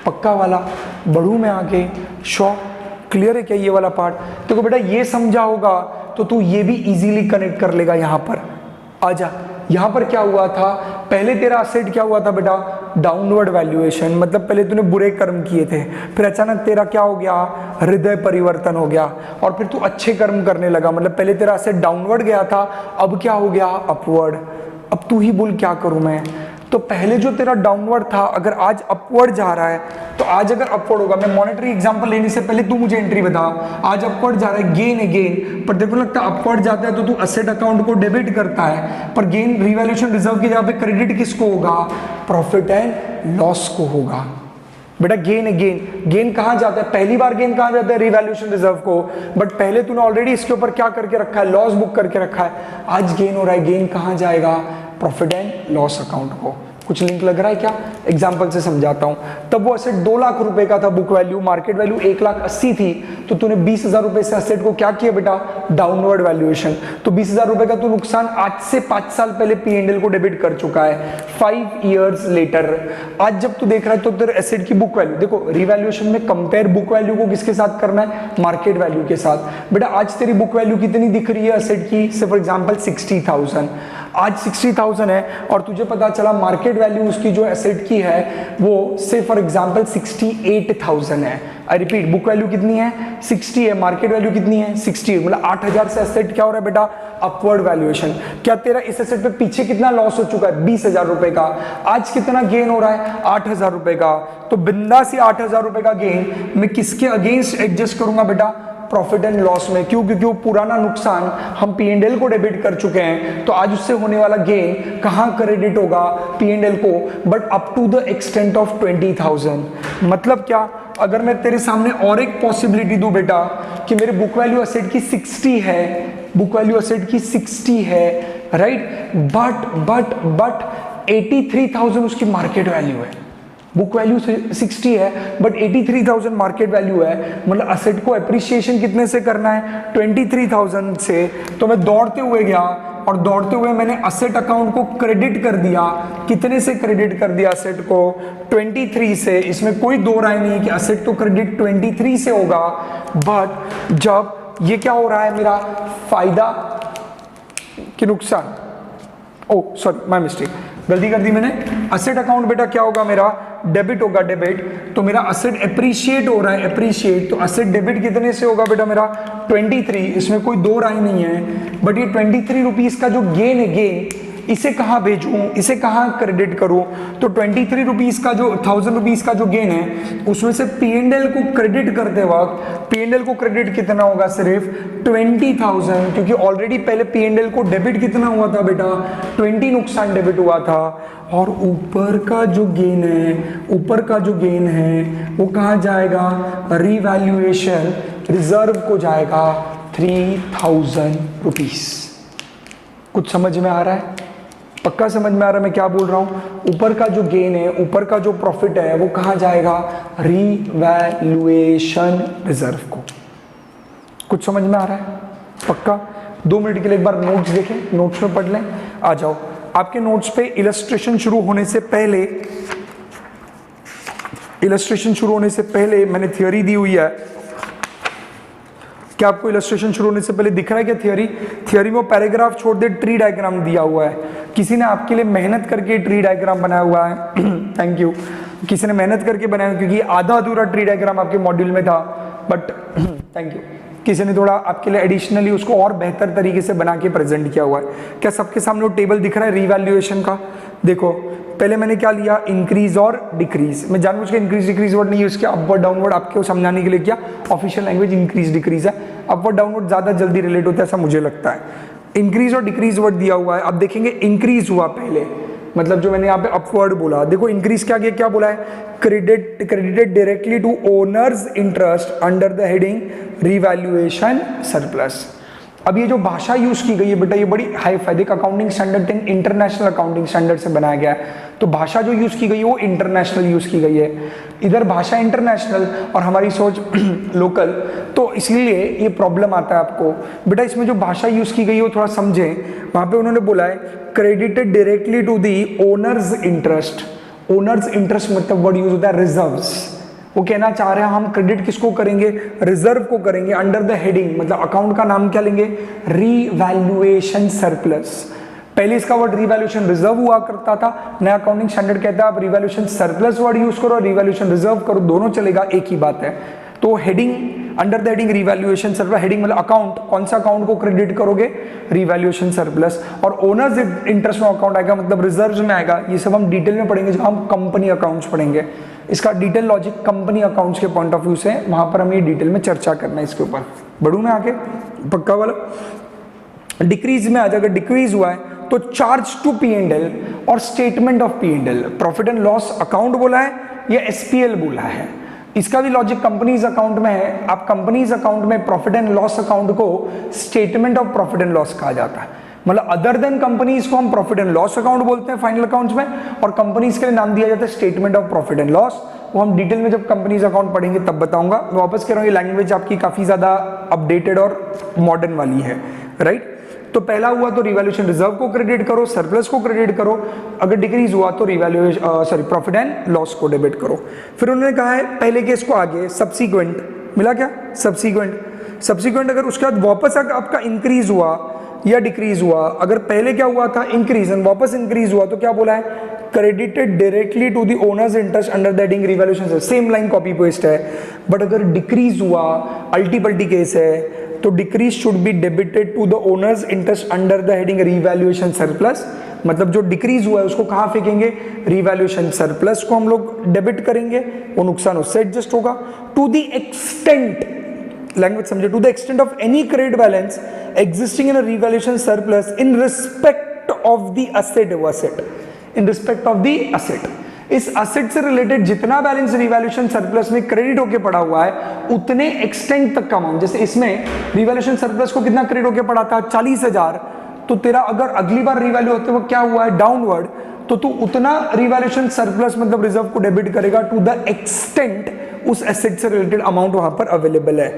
पक्का वाला, बढ़ू में आके शॉक, क्लियर है क्या ये वाला पार्ट। तो बेटा ये समझा होगा तो तू ये भी इजीली कनेक्ट कर लेगा। यहां पर आजा, यहां पर क्या हुआ था, पहले तेरा असेट क्या हुआ था बेटा, डाउनवर्ड वैल्यूएशन, मतलब पहले तूने बुरे कर्म किए थे, फिर अचानक तेरा क्या हो गया, हृदय परिवर्तन हो गया, और फिर तू अच्छे कर्म करने लगा। मतलब पहले तेरा असेट डाउनवर्ड गया था, अब क्या हो गया, अपवर्ड। अब तू ही बोल क्या करूं मैं। तो पहले जो तेरा डाउनवर्ड था, अगर आज अपवर्ड जा रहा है, तो आज अगर अपवर्ड होगा, मैं मॉनेटरी एग्जांपल लेने से पहले तू मुझे एंट्री बता, आज अपवर्ड जा रहा है, गेन है गेन, पर देखो लगता है अपवर्ड जाता है तो तू असेट अकाउंट को डेबिट करता है, पर गेन रिवैल्यूएशन रिजर्व की जगह पे क्रेडिट किसको होगा, प्रॉफिट एंड लॉस को होगा। बेटा गेन है गेन, गेन कहां जाता है, पहली बार गेन कहां जाता है, रिवैल्यूएशन रिजर्व को, बट पहले तूने ऑलरेडी इसके ऊपर क्या करके रखा है, लॉस बुक करके रखा है। आज गेन हो रहा है, गेन कहां जाएगा, प्रॉफिट एंड लॉस अकाउंट को। कुछ लिंक लग रहा है क्या, एग्जांपल से समझाता हूं। तब वो असेट 2 लाख रुपए का था बुक वैल्यू, मार्केट वैल्यू 1,80,000 थी, तो तूने 20,000 रुपए से असेट को क्या किया बेटा, डाउनवर्ड वैल्यूएशन। तो 20,000 रुपए का तू नुकसान आज से 5 साल पहले P&L को डेबिट कर चुका है, 5 years लेटर। आज जब तू देख रहा है तो तेरे एसेट की बुक वैल्यू देखो, रिवैल्यूएशन में कंपेयर बुक वैल्यू को किसके साथ करना है, मार्केट वैल्यू के साथ। बेटा आज तेरी बुक वैल्यू कितनी दिख रही है असेट की, से फॉर एग्जांपल 60,000, आज 60,000 है, और तुझे पता चला मार्केट वैल्यू उसकी जो एसेट की है वो से फॉर एग्जांपल 68,000 है। आई रिपीट, बुक वैल्यू कितनी है, 60 है, मार्केट वैल्यू कितनी है, 60, मतलब 8,000 से एसेट क्या हो रहा है बेटा, अपवर्ड वैल्यूएशन। क्या तेरा इस एसेट पे पीछे कितना लॉस हो चुका है, 20,000 रुपए का, आज कितना गेन हो रहा है, 8,000 रुपए का। तो बिंदास ही 8,000 रुपए का गेन मैं किसके अगेंस्ट एडजस्ट करूंगा बेटा, प्रॉफिट एंड लॉस में। क्यों, क्योंकि वो पुराना नुकसान हम P&L को डेबिट कर चुके हैं, तो आज उससे होने वाला गेन कहां क्रेडिट होगा, P&L को, but up to the extent of 20,000। मतलब क्या, अगर मैं तेरे सामने और एक पॉसिबिलिटी दूं बेटा कि मेरे बुक वैल्यू असेट की 60 है, बुक वैल्यू असेट की 60 है, राइट, बट 83,000 उसकी मार्केट वैल्यू है, बुक वैल्यू 60 है बट 83,000 मार्केट वैल्यू है, मतलब असेट को एप्रिसिएशन कितने से करना है, 23,000 से। तो मैं दौड़ते हुए गया और दौड़ते हुए मैंने असेट अकाउंट को क्रेडिट कर दिया, कितने से क्रेडिट कर दिया असेट को, 23 से। इसमें कोई दो राय नहीं है कि असेट तो क्रेडिट 23 से होगा, बट जब ये क्या हो रहा है मेरा फायदा कि नुकसान, ओ सॉरी माय मिस्टेक, गलती कर दी मैंने। असेट अकाउंट बेटा क्या होगा मेरा, डेबिट होगा, डेबिट। तो मेरा असेट एप्रिशिएट हो रहा है, एप्रिशिएट, तो असेट डेबिट कितने से होगा बेटा मेरा, 23, इसमें कोई दो राय नहीं है। बट ये 23 रुपीज का जो गेन है, गेन इसे कहाँ भेजूं, इसे कहाँ क्रेडिट करूं, तो 23 रुपीज का जो 1000 रुपीज का जो गेन है उसमें से P&L को क्रेडिट करते वक्त P&L को क्रेडिट कितना होगा, सिर्फ 20,000, क्योंकि ऑलरेडी पहले P&L को डेबिट कितना हुआ था बेटा, 20 नुकसान डेबिट हुआ था। और ऊपर का जो गेन है, ऊपर का जो गेन है वो कहाँ जाएगा, रिवैल्यूएशन रिजर्व को जाएगा 3000 रुपीज। कुछ समझ में आ रहा है, पक्का समझ में आ रहा है मैं क्या बोल रहा हूं। ऊपर का जो गेन है, ऊपर का जो प्रॉफिट है वो कहाँ जाएगा, रिवैल्यूएशन रिजर्व को। कुछ समझ में आ रहा है पक्का। 2 मिनट के लिए एक बार नोट्स देखें, नोट्स में पढ़ लें। आ जाओ, आपके नोट्स पे इलस्ट्रेशन शुरू होने से पहले मैंने थियोरी दी हुई है। क्या आपको इलस्ट्रेशन शुरू होने से पहले दिख रहा है क्या थियोरी में पैराग्राफ छोड़ दे, ट्री डायग्राम दिया हुआ है। किसी ने आपके लिए मेहनत करके ट्री डायग्राम बनाया हुआ है थैंक यू। किसी ने मेहनत करके बनाया, क्योंकि आधा अधूरा ट्री डायग्राम आपके मॉड्यूल में था, बट थैंक यू। किसी ने थोड़ा आपके लिए एडिशनली उसको और बेहतर तरीके से बना के प्रेजेंट किया हुआ है। क्या सबके सामने वो टेबल दिख रहा है रिवैल्यूएशन का? देखो, पहले मैंने क्या लिया, इंक्रीज और डिक्रीज। मैं जानबूझ के इंक्रीज डिक्रीज वर्ड नहीं यूज किया, अपवर्ड डाउनवर्ड आपको समझाने के लिए किया। ऑफिशियल लैंग्वेज इंक्रीज डिक्रीज है, अपवर्ड डाउनवर्ड ज्यादा जल्दी रिलेट होता है ऐसा मुझे लगता है। इंक्रीज और डिक्रीज वर्ड दिया हुआ है। अब देखेंगे इंक्रीज हुआ पहले, मतलब जो मैंने यहाँ पे अपवर्ड बोला, देखो इंक्रीज क्या बोला है, credited directly to owners interest under the heading revaluation surplus. अब ये जो भाषा यूज की गई है बेटा, ये बड़ी हाई फायदे का accounting standard 10 international accounting standard से बनाया गया है। तो भाषा जो यूज की गई है वो इंटरनेशनल यूज की गई है। इधर भाषा इंटरनेशनल और हमारी सोच लोकल, तो इसलिए ये प्रॉब्लम आता है आपको बेटा। इसमें जो भाषा यूज की गई है वो थोड़ा समझें। वहां पे उन्होंने बोला है credited directly to the owners interest. Owners interest मतलब वर्ड यूज होता है रिजर्व्स। वो कहना चाह रहे हैं हम क्रेडिट किसको करेंगे, रिजर्व को करेंगे अंडर द हेडिंग, मतलब अकाउंट का नाम क्या लेंगे, रिवैल्यूएशन सरप्लस। पहले इसका वर्ड रिवैल्यूएशन रिजर्व हुआ करता था, नया अकाउंटिंग स्टैंडर्ड कहता है आप रिवैल्यूएशन सरप्लस वर्ड यूज करो, रिवैल्यूएशन रिजर्व करो, दोनों चलेगा, एक ही बात है। तो heading under the heading revaluation surplus, heading मतलब अकाउंट, कौन सा अकाउंट को क्रेडिट करोगे, रिवैल्यूएशन सरप्लस। और ओनर्स इंटरेस्ट में अकाउंट आएगा, मतलब रिजर्व्स में आएगा। ये सब हम डिटेल में पढ़ेंगे जब हम कंपनी अकाउंट्स पढ़ेंगे। इसका डिटेल लॉजिक कंपनी अकाउंट्स के पॉइंट ऑफ व्यू से, वहां पर हमें डिटेल में चर्चा करना है इसके ऊपर। बढ़ू में आगे पक्का वाला। डिक्रीज में आ जाएगा, डिक्रीज हुआ है तो चार्ज टू P&L और statement of P&L, profit and loss account बोला है या SPL बोला है। इसका भी लॉजिक कंपनीज अकाउंट में है। आप कंपनीज अकाउंट में प्रॉफिट एंड लॉस अकाउंट को statement of profit and loss कहा जाता है। मतलब अदर देन कंपनीज को हम प्रॉफिट एंड लॉस अकाउंट बोलते हैं फाइनल अकाउंट्स में, और कंपनीज के लिए नाम दिया जाता है statement of profit and loss. वो हम डिटेल में जब कंपनीज अकाउंट पढ़ेंगे तब बताऊंगा। मैं वापस कह रहा हूँ, ये लैंग्वेज आपकी काफी ज्यादा अपडेटेड और मॉडर्न वाली है, राइट। तो पहला हुआ तो रिवैल्यूएशन रिजर्व को क्रेडिट करो, सरप्लस को क्रेडिट करो। अगर डिक्रीज हुआ तो रिवैल्यूएशन प्रॉफिट एंड लॉस को डेबिट करो। फिर उन्होंने कहा है पहले केस को आगे सब्सीक्वेंट मिला, क्या सब्सीक्वेंट अगर उसके बाद वापस आपका इंक्रीज हुआ या डिक्रीज हुआ, अगर पहले क्या हुआ था इंक्रीज एंड वापस इंक्रीज हुआ, तो क्या बोला है, credited directly to the owners interest under the heading revaluation. Same line copy paste है, बट अगर डिक्रीज हुआ, अल्टी पल्टी केस है, तो decrease should be debited to the owners interest under the heading revaluation surplus. मतलब जो डिक्रीज हुआ है उसको कहां फेंकेंगे, रिवैल्यूएशन सरप्लस को हम लोग डेबिट करेंगे, वो नुकसान उससे एडजस्ट होगा। टू द एक्सटेंट, लैंग्वेज समझे, to the extent of any credit balance existing in a revaluation surplus in respect of the asset, वो asset in respect of the asset. इस असेट से रिलेटेड जितना बैलेंस रिवैल्यूएशन सरप्लस में credit होके पड़ा हुआ है उतने एक्सटेंट तक का अमाउंट। जैसे इसमें रिवैल्यूएशन सरप्लस को कितना क्रेडिट होके पड़ा था, 40,000, तो तेरा अगर अगली बार रिवैल्यू होते हुए क्या हुआ है, डाउनवर्ड, तो तू उतना रिवैल्यूएशन सरप्लस मतलब रिजर्व को डेबिट करेगा टू द एक्सटेंट उस एसेट से रिलेटेड अमाउंट वहां पर अवेलेबल है।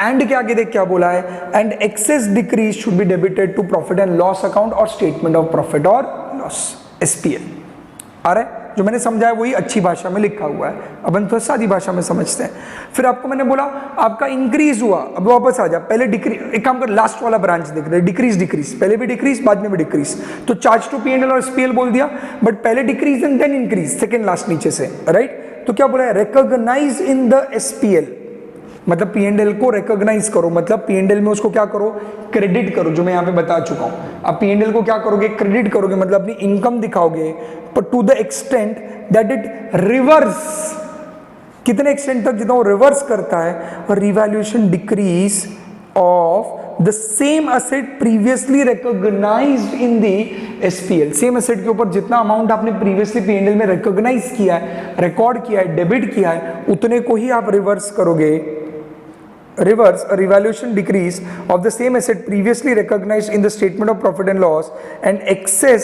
एंड के आगे देख क्या बोला है, and excess decrease should be debited to profit and loss account और स्टेटमेंट ऑफ प्रॉफिट और लॉस, SPL। आ रहा है, जो मैंने समझाया वही अच्छी भाषा में लिखा हुआ है, अपन तो सादी भाषा में समझते हैं। फिर आपको मैंने बोला आपका इंक्रीज हुआ, अब वापस आ जा, पहले डिक्रीज, एक काम कर लास्ट वाला ब्रांच देख रहे, डिक्रीज, पहले भी डिक्रीज बाद में भी डिक्रीज, तो चार्ज टू P&L और SPL बोल दिया, बट पहले decrease and then increase, second last नीचे से, राइट। तो क्या बोला है, रिकॉग्नाइज इन द SPL, मतलब पी एंड एल को रिकॉग्नाइज करो, मतलब पी एंड एल में उसको क्या करो, क्रेडिट करो, जो मैं यहाँ पे बता चुका हूँ। अब पी एंड एल को क्या करोगे, क्रेडिट करोगे, मतलब अपनी इनकम दिखाओगे, पर to the extent that it reverse, कितने एक्सटेंट तक, जितना वो रिवर्स करता है, और revaluation decrease of the same asset previously recognised in the SPL. Same asset के ऊपर जितना अमाउंट आपने प्रीवियसली पीएनएल में रिकॉग्नाइज किया है, रिकॉर्ड किया है, डेबिट किया है, उतने को ही आप रिवर्स करोगे। Reverse revaluation decrease of the same asset previously recognised in the statement of profit and loss and excess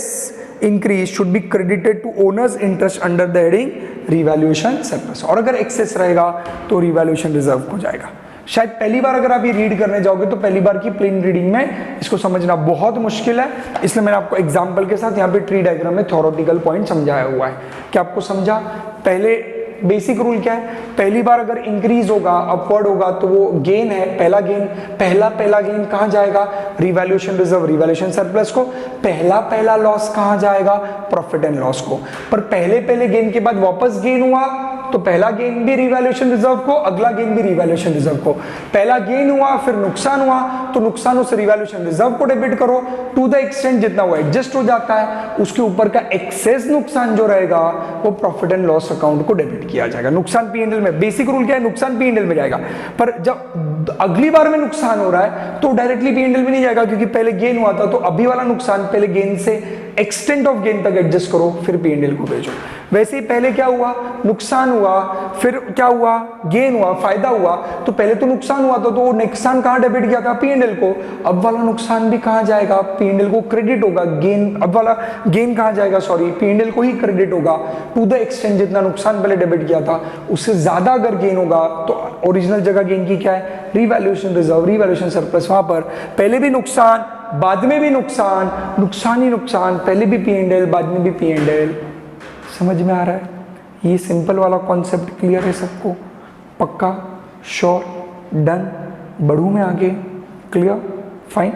increase should be credited to owners interest under the heading revaluation surplus. और अगर access रहेगा तो revaluation reserve हो जाएगा। शायद पहली बार अगर आप ये रीड करने जाओगे तो पहली बार की प्लेन रीडिंग में इसको समझना बहुत मुश्किल है, इसलिए मैंने आपको एग्जांपल के साथ यहाँ पे ट्री डायग्राम में थ्योरेटिकल पॉइंट समझाया हुआ है। क्या आपको समझा? पहले बेसिक रूल क्या है, पहली बार अगर इंक्रीज होगा, अपवर्ड होगा, तो वो गेन है, पहला गेन कहाँ जाएगा, रिवैल्यूएशन रिजर्व, रिवैल्यूएशन सरप्लस को। पहला लॉस कहाँ जाएगा, प्रॉफिट एंड लॉस को। पर पहले गेन के बाद वापस गेन हुआ तो पहला गेन भी रिवैल्यूएशन रिजर्व को, अगला गेन भी रिवैल्यूएशन रिजर्व को। पहला गेन हुआ फिर नुकसान हुआ तो नुकसानों से रिवैल्यूएशन रिजर्व को डेबिट करो, टू द एक्सटेंट जितना वो एडजस्ट हो जाता है, उसके ऊपर का एक्सेस नुकसान जो रहेगा वो प्रॉफिट एंड लॉस अकाउंट को डेबिट किया जाएगा। नुकसान पीएनएल में, बेसिक रूल क्या है, नुकसान पीएनएल में जाएगा। पर जब अगली बार में नुकसान हो रहा है तो डायरेक्टली पीएनएल में नहीं जाएगा, क्योंकि पहले गेन हुआ था, तो अभी वाला नुकसान पहले गेन से एक्सटेंट ऑफ गेन तक एडजस्ट करो फिर पीएनएल को भेजो। वैसे ही पहले क्या हुआ, नुकसान हुआ, फिर क्या हुआ, गेन हुआ, फायदा हुआ, तो पहले तो नुकसान हुआ था तो वो नुकसान कहाँ डेबिट किया था, पीएनएल को। अब वाला नुकसान भी कहाँ जाएगा, पीएनएल को क्रेडिट होगा। गेन, अब वाला गेन कहाँ जाएगा, सॉरी, पीएनएल को ही क्रेडिट होगा टू द एक्सटेंट जितना नुकसान पहले डेबिट किया था, उससे ज्यादा अगर गेन होगा तो ओरिजिनल जगह गेन की क्या है, रिवैल्यूएशन रिजर्व, रिवैल्यूएशन सरप्लस। वहां पर पहले भी नुकसान, बाद में भी नुकसान, नुकसान ही नुकसान, पहले भी पीएनएल, बाद में भी पीएनएल। समझ में आ रहा है? ये सिंपल वाला कॉन्सेप्ट क्लियर है सबको? पक्का, श्योर, डन? बढ़ू में आगे? Clear, fine.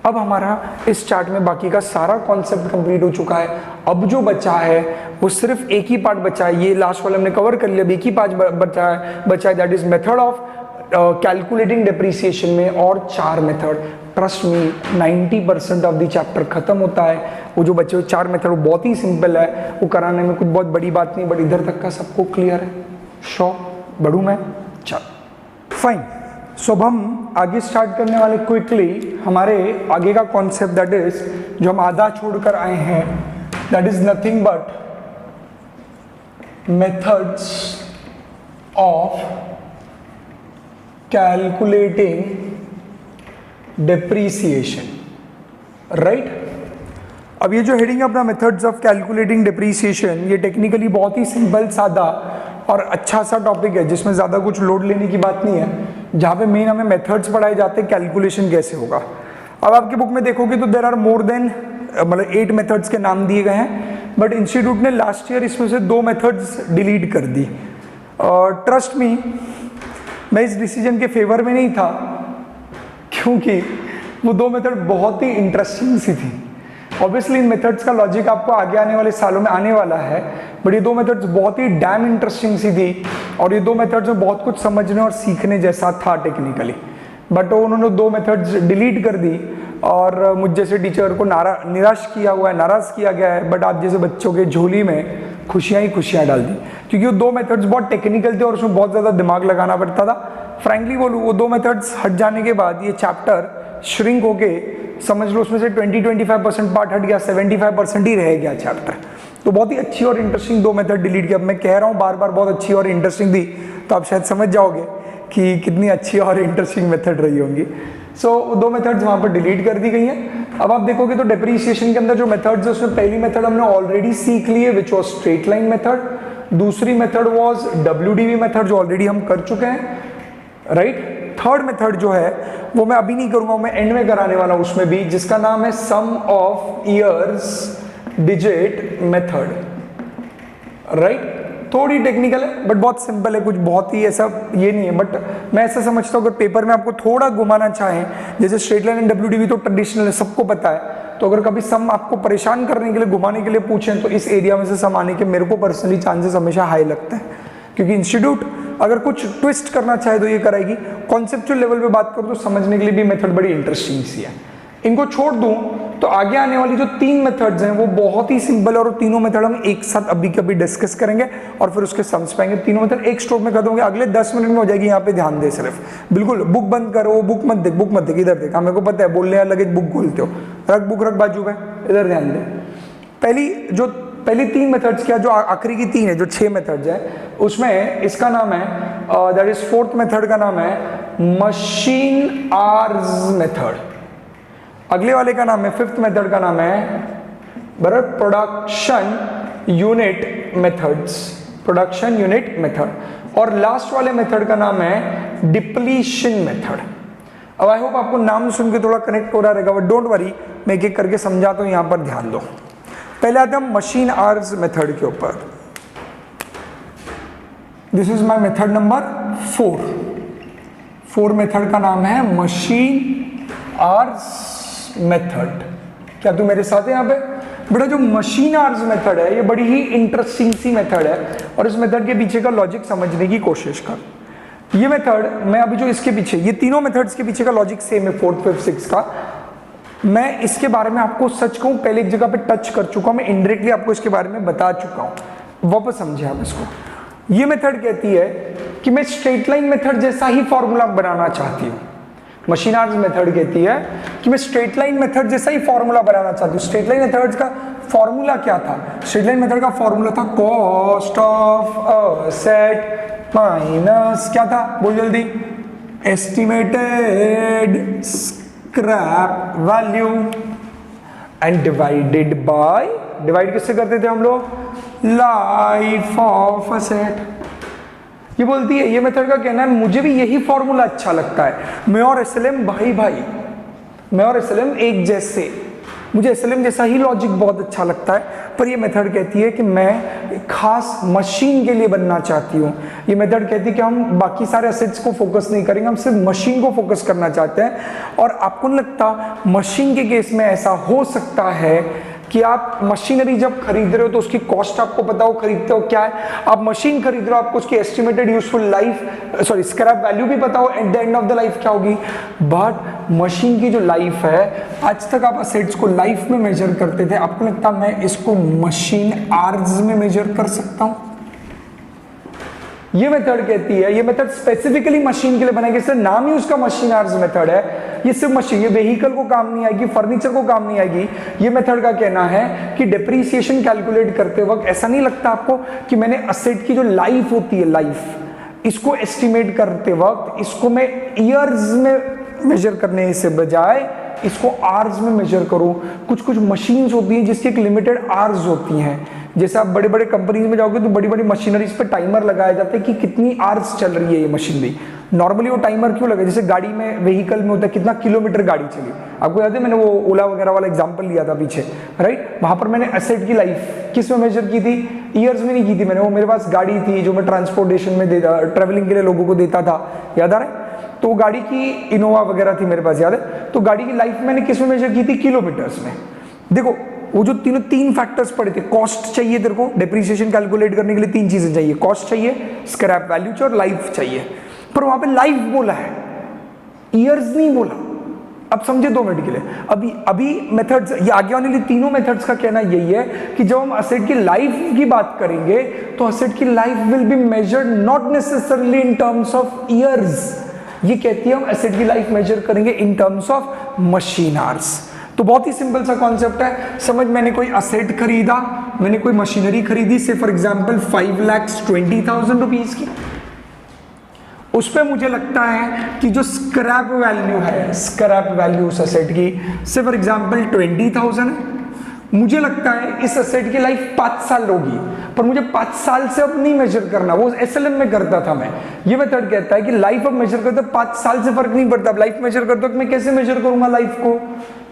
अब हमारा इस चार्ट में बाकी का सारा कॉन्सेप्ट कंप्लीट हो चुका है। अब जो बचा है वो सिर्फ एक ही पार्ट बचा है, ये लास्ट वाला हमने कवर कर लिया। अब एक ही पार्ट बचा है, that is method of calculating depreciation में और 4 method. Trust me 90% of the chapter खत्म होता है। वो जो बच्चे 4 मेथड वो बहुत ही सिंपल है, वो कराने में कुछ बहुत बड़ी बात नहीं, बट इधर तक का सबको क्लियर है? श्योर, बढ़ू मैं? चल फाइन। सो अब हम आगे स्टार्ट करने वाले क्विकली हमारे आगे का कॉन्सेप्ट, दैट इज जो हम आधा छोड़कर आए हैं, that is nothing but methods of calculating depreciation, right? अब ये जो हेडिंग है अपना मेथड्स ऑफ कैलकुलेटिंग डेप्रीसिएशन, ये टेक्निकली बहुत ही सिंपल, सादा और अच्छा सा टॉपिक है, जिसमें ज़्यादा कुछ लोड लेने की बात नहीं है, जहाँ पे मेन हमें मेथड्स पढ़ाए जाते हैं, कैलकुलेशन कैसे होगा। अब आपकी बुक में देखोगे तो देर आर मोर देन, मतलब 8 मेथड्स के नाम दिए गए हैं, बट इंस्टीट्यूट ने लास्ट ईयर इसमें से 2 मेथड्स डिलीट कर दी। और ट्रस्ट मी, मैं इस डिसीजन के फेवर में नहीं था, क्योंकि वो 2 मेथड बहुत ही इंटरेस्टिंग सी थी। ऑब्वियसली इन मेथड्स का लॉजिक आपको आगे आने वाले सालों में आने वाला है, बट ये 2 मेथड्स बहुत ही डैम इंटरेस्टिंग सी थी, और ये 2 मेथड्स में बहुत कुछ समझने और सीखने जैसा था टेक्निकली, बट उन्होंने 2 मेथड्स डिलीट कर दी, और मुझ जैसे टीचर को निराश किया हुआ है, नाराज़ किया गया है, बट आप जैसे बच्चों के झोली में खुशियाँ ही खुशियाँ डाल दी, क्योंकि वो 2 मेथड्स बहुत टेक्निकल थे और उसमें बहुत ज़्यादा दिमाग लगाना पड़ता था। फ्रैंकली बोलूँ, वो 2 मेथड्स हट जाने के बाद ये चैप्टर श्रिंक होके, समझ लो उसमें से 20-25% पार्ट हट गया, 75% ही रह गया चैप्टर। तो बहुत ही अच्छी और इंटरेस्टिंग 2 मेथड डिलीट किया। मैं कह रहा हूँ बार बार बहुत अच्छी और इंटरेस्टिंग थी, तो आप शायद समझ जाओगे कि कितनी अच्छी और इंटरेस्टिंग मेथड रही होंगी। सो 2 मेथड्स वहाँ पर डिलीट कर दी गई हैं। अब आप देखोगे तो डेप्रीसिएशन के अंदर जो मेथड्स है, उसमें पहली मेथड हमने ऑलरेडी सीख ली है, which was straight line method. दूसरी मेथड वॉज WDV मेथड, जो ऑलरेडी हम कर चुके हैं, राइट? थर्ड मेथड जो है वो मैं अभी नहीं करूंगा, मैं एंड में कराने वाला हूं उसमें भी, जिसका नाम है sum of years digit method, right? थोड़ी टेक्निकल है बट बहुत सिंपल है, कुछ बहुत ही ऐसा ये नहीं है, बट मैं ऐसा समझता हूँ अगर पेपर में आपको थोड़ा घुमाना चाहें, जैसे स्ट्रेट लाइन एंड WDV तो ट्रेडिशनल है, सबको पता है, तो अगर कभी सम आपको परेशान करने के लिए, घुमाने के लिए पूछें, तो इस एरिया में से सम आने के मेरे को पर्सनली चांसेस हमेशा हाई लगते हैं, क्योंकि इंस्टीट्यूट अगर कुछ ट्विस्ट करना चाहे तो ये करेगी। कॉन्सेप्चुअल लेवल पे बात करूँ तो समझने के लिए भी मेथड बड़ी इंटरेस्टिंग सी है। इनको छोड़ दूं तो आगे आने वाली जो 3 मेथड्स हैं वो बहुत ही सिंपल, और तीनों मेथड हम एक साथ अभी कभी डिस्कस करेंगे और फिर उसके सम्स पाएंगे। तीनों मेथड एक स्ट्रोक में खत्म होंगे, अगले 10 मिनट में हो जाएगी। यहाँ पे ध्यान दे सिर्फ, बिल्कुल बुक बंद करो, बुक मत देख, इधर देख। मेरे को पता है बोलने लगे बुक बोलते हो, रख बुक रख बाजू पे, इधर ध्यान दे। पहली 3 मेथड्स क्या, जो आखिरी की 3 है, जो 6 मेथड्स है, उसमें इसका नाम है दैट इज 4th मेथड का नाम है मशीन आवर्स मेथड। अगले वाले का नाम है 5th मेथड का नाम है बराबर production unit methods, production unit method. और लास्ट वाले मेथड का नाम है डिप्लीशन मेथड। अब आई होप आपको नाम सुन के थोड़ा कनेक्ट हो रहा रहेगा, बट डोंट वरी, मैं एक एक करके समझाता हूं, यहां पर ध्यान दो। पहले आते हम मशीन आवर्स मेथड के ऊपर। This is my method number 4 method का नाम है मशीन आवर्स मेथड। क्या तू मेरे साथ है यहाँ पे? बेटा जो मशीन आवर्स मेथड है ये बड़ी ही इंटरेस्टिंग सी मेथड है, और इस मेथड के पीछे का लॉजिक समझने की कोशिश कर। ये मेथड मैं अभी जो इसके पीछे, ये तीनों मेथड्स के पीछे का लॉजिक सेम है 4th 5th 6th का। मैं इसके बारे में आपको सच कहूं पहले एक जगह पे टच कर चुका हूं, मैं इनडायरेक्टली आपको इसके बारे में बता चुका हूं, वापस समझे आप इसको। ये मेथड कहती है कि मैं स्ट्रेट लाइन मेथड जैसा ही फॉर्मूला बनाना चाहती हूँ। मशीन आवर्स मेथड कहती है कि मैं स्ट्रेट लाइन मेथड जैसा ही फॉर्मूला बनाना चाहती हूँ। स्ट्रेट लाइन मेथड का फॉर्मूला क्या था? स्ट्रेट लाइन मेथड का फॉर्मूला था कॉस्ट ऑफ असेट माइनस क्या था, बोल जल्दी, estimated scrap value and divided by, divide किससे करते थे हम लोग? Life of asset. ये बोलती है, ये मेथड का कहना है मुझे भी यही फॉर्मूला अच्छा लगता है, मैं और एसएलएम भाई, मैं और एसएलएम एक जैसे, मुझे एसएलएम जैसा ही लॉजिक बहुत अच्छा लगता है। पर ये मेथड कहती है कि मैं खास मशीन के लिए बनना चाहती हूँ। ये मेथड कहती है कि हम बाकी सारे एसेट्स को फोकस नहीं करेंगे, हम सिर्फ मशीन को फोकस करना चाहते हैं। और आपको नहीं लगता मशीन के केस में ऐसा हो सकता है कि आप मशीनरी जब खरीद रहे हो तो उसकी कॉस्ट आपको पता हो, खरीदते हो क्या है, आप मशीन खरीद रहे हो, आपको उसकी estimated useful life scrap value भी पता हो, at the end of the life क्या होगी। बट मशीन की जो लाइफ है, आज तक आप असेट्स को लाइफ में मेजर करते थे, आपको लगता है मैं इसको मशीन आवर्स में मेजर कर सकता हूं? ये मेथड कहती है, ये मेथड स्पेसिफिकली मशीन के लिए बनाई गई, इसलिए नाम ही उसका मशीन आवर्स मेथड है। ये सिर्फ मशीन, ये व्हीकल को काम नहीं आएगी, फर्नीचर को काम नहीं आएगी। ये मेथड का कहना है कि डिप्रीसिएशन कैलकुलेट करते वक्त ऐसा नहीं लगता आपको कि मैंने असेट की जो लाइफ होती है, लाइफ, इसको एस्टिमेट करते वक्त इसको मैं ईयर्स में मेजर करने से बजाय इसको आवर्स में मेजर करूं। कुछ कुछ मशीन्स होती हैं जिसकी एक लिमिटेड आवर्स होती हैं। जैसे आप बड़े बड़े कंपनीज में जाओगे तो बड़ी बड़ी मशीनरीज पे टाइमर लगाया जाता है कि कितनी आवर्स चल रही है ये मशीनरी। नॉर्मली वो टाइमर क्यों लगा, जैसे गाड़ी में, व्हीकल में होता है कितना किलोमीटर गाड़ी चली। आपको याद है मैंने वो ओला वगैरह वाला एग्जांपल लिया था पीछे, राइट? वहां पर मैंने एसेट की लाइफ किस में मेजर की थी? ईयर्स में नहीं की थी मैंने। वो मेरे पास गाड़ी थी जो मैं ट्रांसपोर्टेशन में देता, ट्रेवलिंग के लिए लोगों को देता था, याद आ रहा है? तो गाड़ी की इनोवा वगैरह थी मेरे पास, याद है? तो गाड़ी की लाइफ मैंने किस में मेजर की थी? किलोमीटर्स में। देखो वो जो तीन फैक्टर्स पड़े थे, कॉस्ट चाहिए तेरे को डिप्रीसिएशन कैलकुलेट करने के लिए, 3 चीजें चाहिए, कॉस्ट चाहिए, स्क्रैप वैल्यू चाहिए और लाइफ चाहिए। पर वहां पे लाइफ बोला है, ईयर्स नहीं बोला। अब समझे 2 मिनट के लिए। अभी मेथड्स, ये आगे आने वाली तीनों मेथड्स का कहना यही है कि जब हम असेट की लाइफ की बात करेंगे तो असेट की life will be measured not necessarily in terms of years. ये कहती है हम एसेट की लाइफ मेजर करेंगे in terms of machine hours. तो बहुत ही सिंपल सा कॉन्सेप्ट है, समझ। मैंने कोई असेट खरीदा, मैंने कोई मशीनरी खरीदी, से फॉर एग्जांपल 5,20,000 रुपीज की। उस पे मुझे लगता है कि जो स्क्रैप वैल्यू है, स्क्रैप वैल्यू उस असेट की से फॉर एग्जांपल 20,000 है। मुझे लगता है इस असेट की लाइफ 5 साल होगी, पर मुझे 5 साल से अब नहीं मेजर करना, वो एसएलएम में करता था मैं। ये मेथड कहता है कि लाइफ अब मेजर करते 5 साल से फर्क नहीं पड़ता। अब लाइफ मेजर करते मैं कैसे मेजर करूंगा लाइफ को?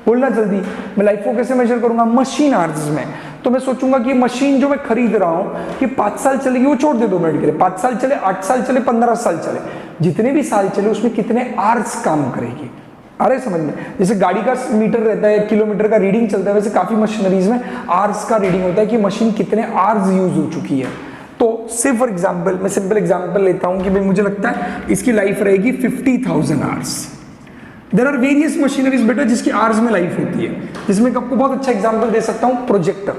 बोलना जल्दी। मैं लाइफ को कैसे मेजर करूंगा? मशीन आवर्स में। तो मैं सोचूंगा कि मशीन जो मैं खरीद रहा हूं कि 5 साल चलेगी, वो छोड़ दे 2 मिनट के लिए, 5 साल चले, 8 साल चले, 15 साल चले, जितने भी साल चले उसमें कितने आवर्स काम करेगी। अरे समझ में, जैसे गाड़ी का मीटर रहता है, किलोमीटर का रीडिंग चलता है, वैसे काफी मशीनरीज में आवर्स का रीडिंग होता है कि मशीन कितने आवर्स यूज हो चुकी है। तो से फॉर एग्जाम्पल मैं सिंपल एग्जाम्पल लेता हूं कि भाई मुझे लगता है इसकी लाइफ रहेगी 50,000 hours. There are various machineries बेटा जिसकी आवर्स में लाइफ होती है, जिसमें आपको बहुत अच्छा एग्जाम्पल दे सकता हूं, प्रोजेक्टर।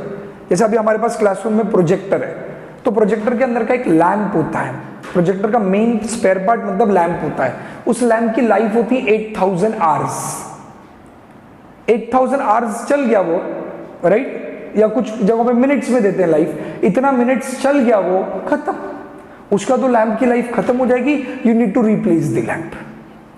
जैसे अभी हमारे पास क्लासरूम में प्रोजेक्टर है, तो प्रोजेक्टर के अंदर का एक लैंप होता है, प्रोजेक्टर का मेन स्पेयर पार्ट मतलब लैंप होता है, उस लैंप की लाइफ होती है 8000 आवर्स। 8000 आवर्स चल गया वो, राइट, या कुछ जगहों पे मिनट्स में देते हैं लाइफ, इतना मिनट्स चल गया वो खत्म, उसका तो लैंप की लाइफ खत्म हो जाएगी, you need to replace the lamp.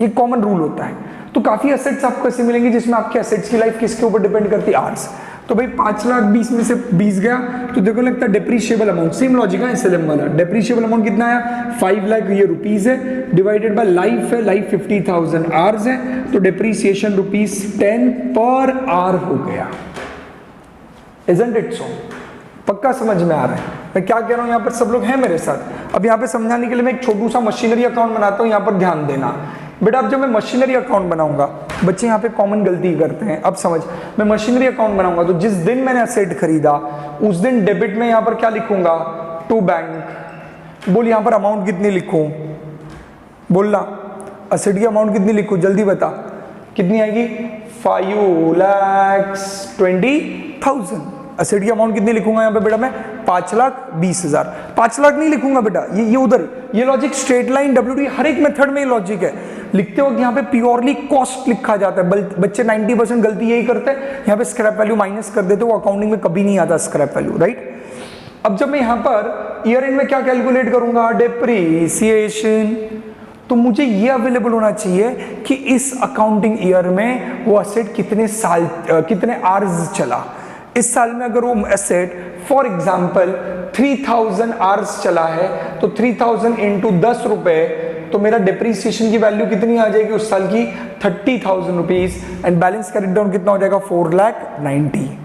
ये कॉमन रूल होता है। तो काफी एसेट्स आपको ऐसे मिलेंगे जिसमें आपके एसेट्स की लाइफ किसके ऊपर डिपेंड करती है, आवर्स। तो भाई 5,20,000 में से 20 गया तो देखो लगता है डेप्रीशिएबल अमाउंट, सेम लॉजिक है एसएलएम वाला। डेप्रीशिएबल अमाउंट कितना आया, 5 लाख, ये रुपीज है, डिवाइडेड बाय लाइफ है, लाइफ 50,000 आवर्स है, तो डेप्रीसिएशन ₹10 पर आवर हो गया। Isn't it so? पक्का समझ में आ रहा है मैं क्या कह रहा हूं, यहाँ पर सब लोग हैं मेरे साथ। अब यहाँ पे समझाने के लिए मैं एक छोटू सा मशीनरी अकाउंट बनाता हूँ, यहाँ पर ध्यान देना बेटा। अब जब मैं मशीनरी अकाउंट बनाऊंगा, बच्चे यहाँ पे कॉमन गलती करते हैं, अब समझ, मैं मशीनरी अकाउंट बनाऊंगा तो जिस दिन मैंने असेट खरीदा उस दिन डेबिट में यहाँ पर क्या लिखूंगा, टू बैंक। बोल यहाँ पर अमाउंट कितनी लिखूं, बोलना असेट की अमाउंट कितनी लिखूं, जल्दी बता कितनी आएगी, 5,20,000। असेट की अमाउंट कितनी लिखूंगा यहाँ पे बेटा मैं, 5,20,000। 5 लाख नहीं लिखूंगा बेटा, ये उधर, ये लॉजिक स्ट्रेट लाइन WD हर एक मेथड में ये लॉजिक है। लिखते वक्त यहाँ पे प्योरली कॉस्ट लिखा जाता है, बच्चे 90% गलती यही करते हैं, यहाँ पे स्क्रैप वैल्यू माइनस कर देते, वो अकाउंटिंग में कभी नहीं आता स्क्रैप वैल्यू, राइट। अब जब मैं यहाँ पर ईयर एंड में क्या कैलकुलेट करूंगा, डेप्रीसिएशन, तो मुझे ये अवेलेबल होना चाहिए कि इस अकाउंटिंग ईयर में वो एसेट कितने साल, कितने आवर्स चला। इस साल में अगर वो एसेट फॉर एग्जांपल 3000 आवर्स चला है तो 3000 इंटू 10 रुपए, तो मेरा डिप्रीसिएशन की वैल्यू कितनी आ जाएगी उस साल की, 30,000 rupees, and balance carried down कितना हो जाएगा, 4,90,000।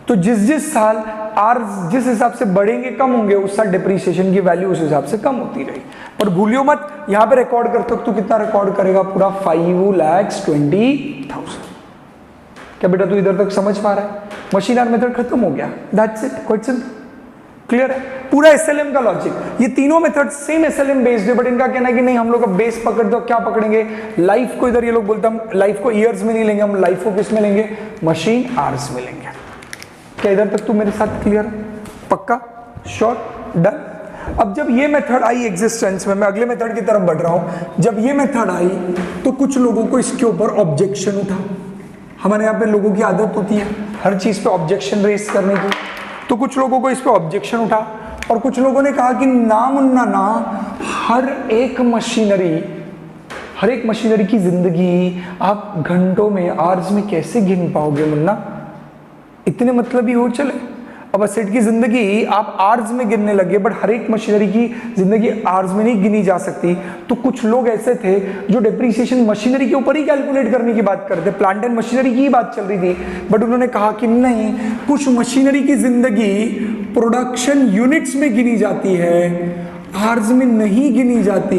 तो जिस साल आवर्स जिस हिसाब से बढ़ेंगे कम होंगे, उस साल डिप्रीसिएशन की वैल्यू उस हिसाब से कम होती रहेगी। और भूलियो मत, यहाँ पे रिकॉर्ड करते हो तो कितना रिकॉर्ड करेगा, पूरा 5,20,000। क्या बेटा तू इधर तक समझ पा रहा है, मशीन आर मेथड खत्म हो गया, दैट्स इट, क्वेश्चन क्लियर है। पूरा एसएलएम का लॉजिक, ये तीनों मेथड सेम एसएलएम बेस्ड है, बट इनका कहना है कि नहीं हम लोग अब बेस पकड़ दो, क्या पकड़ेंगे, लाइफ को। इधर ये लोग बोलते हैं हम लाइफ को ईयर्स में नहीं लेंगे, हम लाइफ को किस में लेंगे, मशीन आवर्स में लेंगे। क्या इधर तक तू मेरे साथ क्लियर है, पक्का, श्योर, डन। अब जब ये मेथड आई एग्जिस्टेंस में, मैं अगले मेथड की तरफ बढ़ रहा हूं। जब ये मेथड आई तो कुछ लोगों को इसके ऊपर ऑब्जेक्शन उठा। हमारे यहाँ पे लोगों की आदत होती है हर चीज पे ऑब्जेक्शन रेस करने की, तो कुछ लोगों को इस पे ऑब्जेक्शन उठा और कुछ लोगों ने कहा कि ना मुन्ना ना, हर एक मशीनरी की जिंदगी आप घंटों में, आवर्स में कैसे गिन पाओगे मुन्ना, इतने मतलब ही हो चले। अब एसेट की जिंदगी आप आवर्स में गिनने लगे, बट हर एक मशीनरी की जिंदगी आवर्स में नहीं गिनी जा सकती। तो कुछ लोग ऐसे थे जो डिप्रीसिएशन मशीनरी के ऊपर ही कैलकुलेट करने की बात करते, प्लांट एंड मशीनरी की ही बात चल रही थी, बट उन्होंने कहा कि नहीं, कुछ मशीनरी की जिंदगी प्रोडक्शन यूनिट्स में गिनी जाती है, आवर्स में नहीं गिनी जाती।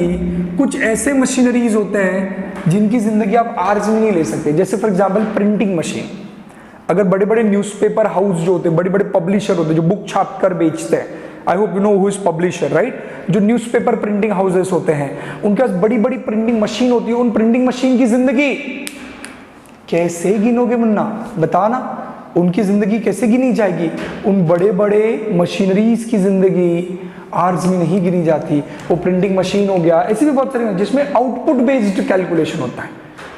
कुछ ऐसे मशीनरीज होते हैं जिनकी जिंदगी आप आवर्स में नहीं ले सकते, जैसे फॉर एग्जाम्पल प्रिंटिंग मशीन। अगर बड़े बड़े न्यूज़पेपर हाउस जो होते हैं, बड़े बड़े पब्लिशर होते हैं जो बुक छाप कर बेचते हैं, I hope you know who is publisher, right, जो न्यूज़पेपर प्रिंटिंग हाउसेस होते हैं, उनके पास बड़ी बड़ी प्रिंटिंग मशीन होती है। उन प्रिंटिंग मशीन की जिंदगी कैसे गिनोगे मुन्ना, बताना, उनकी जिंदगी कैसे गिनी जाएगी। उन बड़े बड़े मशीनरीज की जिंदगी आवर्स में नहीं गिनी जाती। वो प्रिंटिंग मशीन हो गया, ऐसी भी बहुत सारी जिसमें आउटपुट बेस्ड कैलकुलेशन होता है,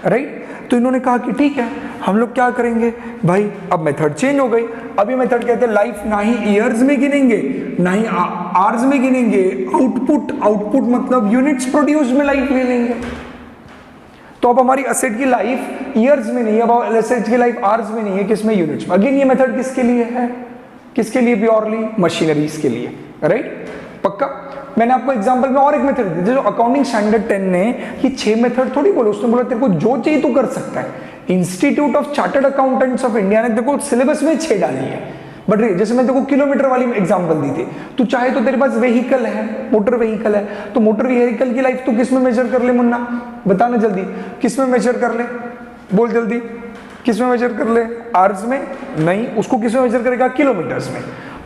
राइट। तो इन्होंने कहा कि ठीक है, हम लोग क्या करेंगे भाई, अब मेथड चेंज हो गई। अभी मेथड कहते हैं लाइफ ना ही ईयर्स में गिनेंगे ना ही आवर्स में गिनेंगे, आउटपुट मतलब यूनिट्स प्रोड्यूस में लाइफ ले लेंगे। तो अब हमारी एसेट की लाइफ ईयर्स में नहीं है, अब एसेट की लाइफ आवर्स में नहीं है, किसमें, यूनिट्स में। अगेन ये मेथड किसके लिए है, किसके लिए, प्योरली मशीनरीज के लिए, राइट, पक्का। मैंने आपको एग्जांपल में और एक मेथड दी, जो अकाउंटिंग स्टैंडर्ड 10 ने ये 6 मेथड थोड़ी बोले, उसने बोला तेरे को जो चाहिए तू कर सकता है। Institute of chartered accountants of India ने तेरे को सिलेबस में 6 डाली है, बट जैसे मैं तेरे को किलोमीटर वाली एग्जांपल दी थी, तू चाहे तो तेरे पास व्हीकल है, मोटर व्हीकल है, तो मोटर व्हीकल की लाइफ तू किस में मेजर कर ले मुन्ना, बताना जल्दी, किस में मेजर कर ले, बोल जल्दी, किस में मेजर कर ले, आवर्स में नहीं, उसको किस में मेजर करेगा, किलोमीटर्स में।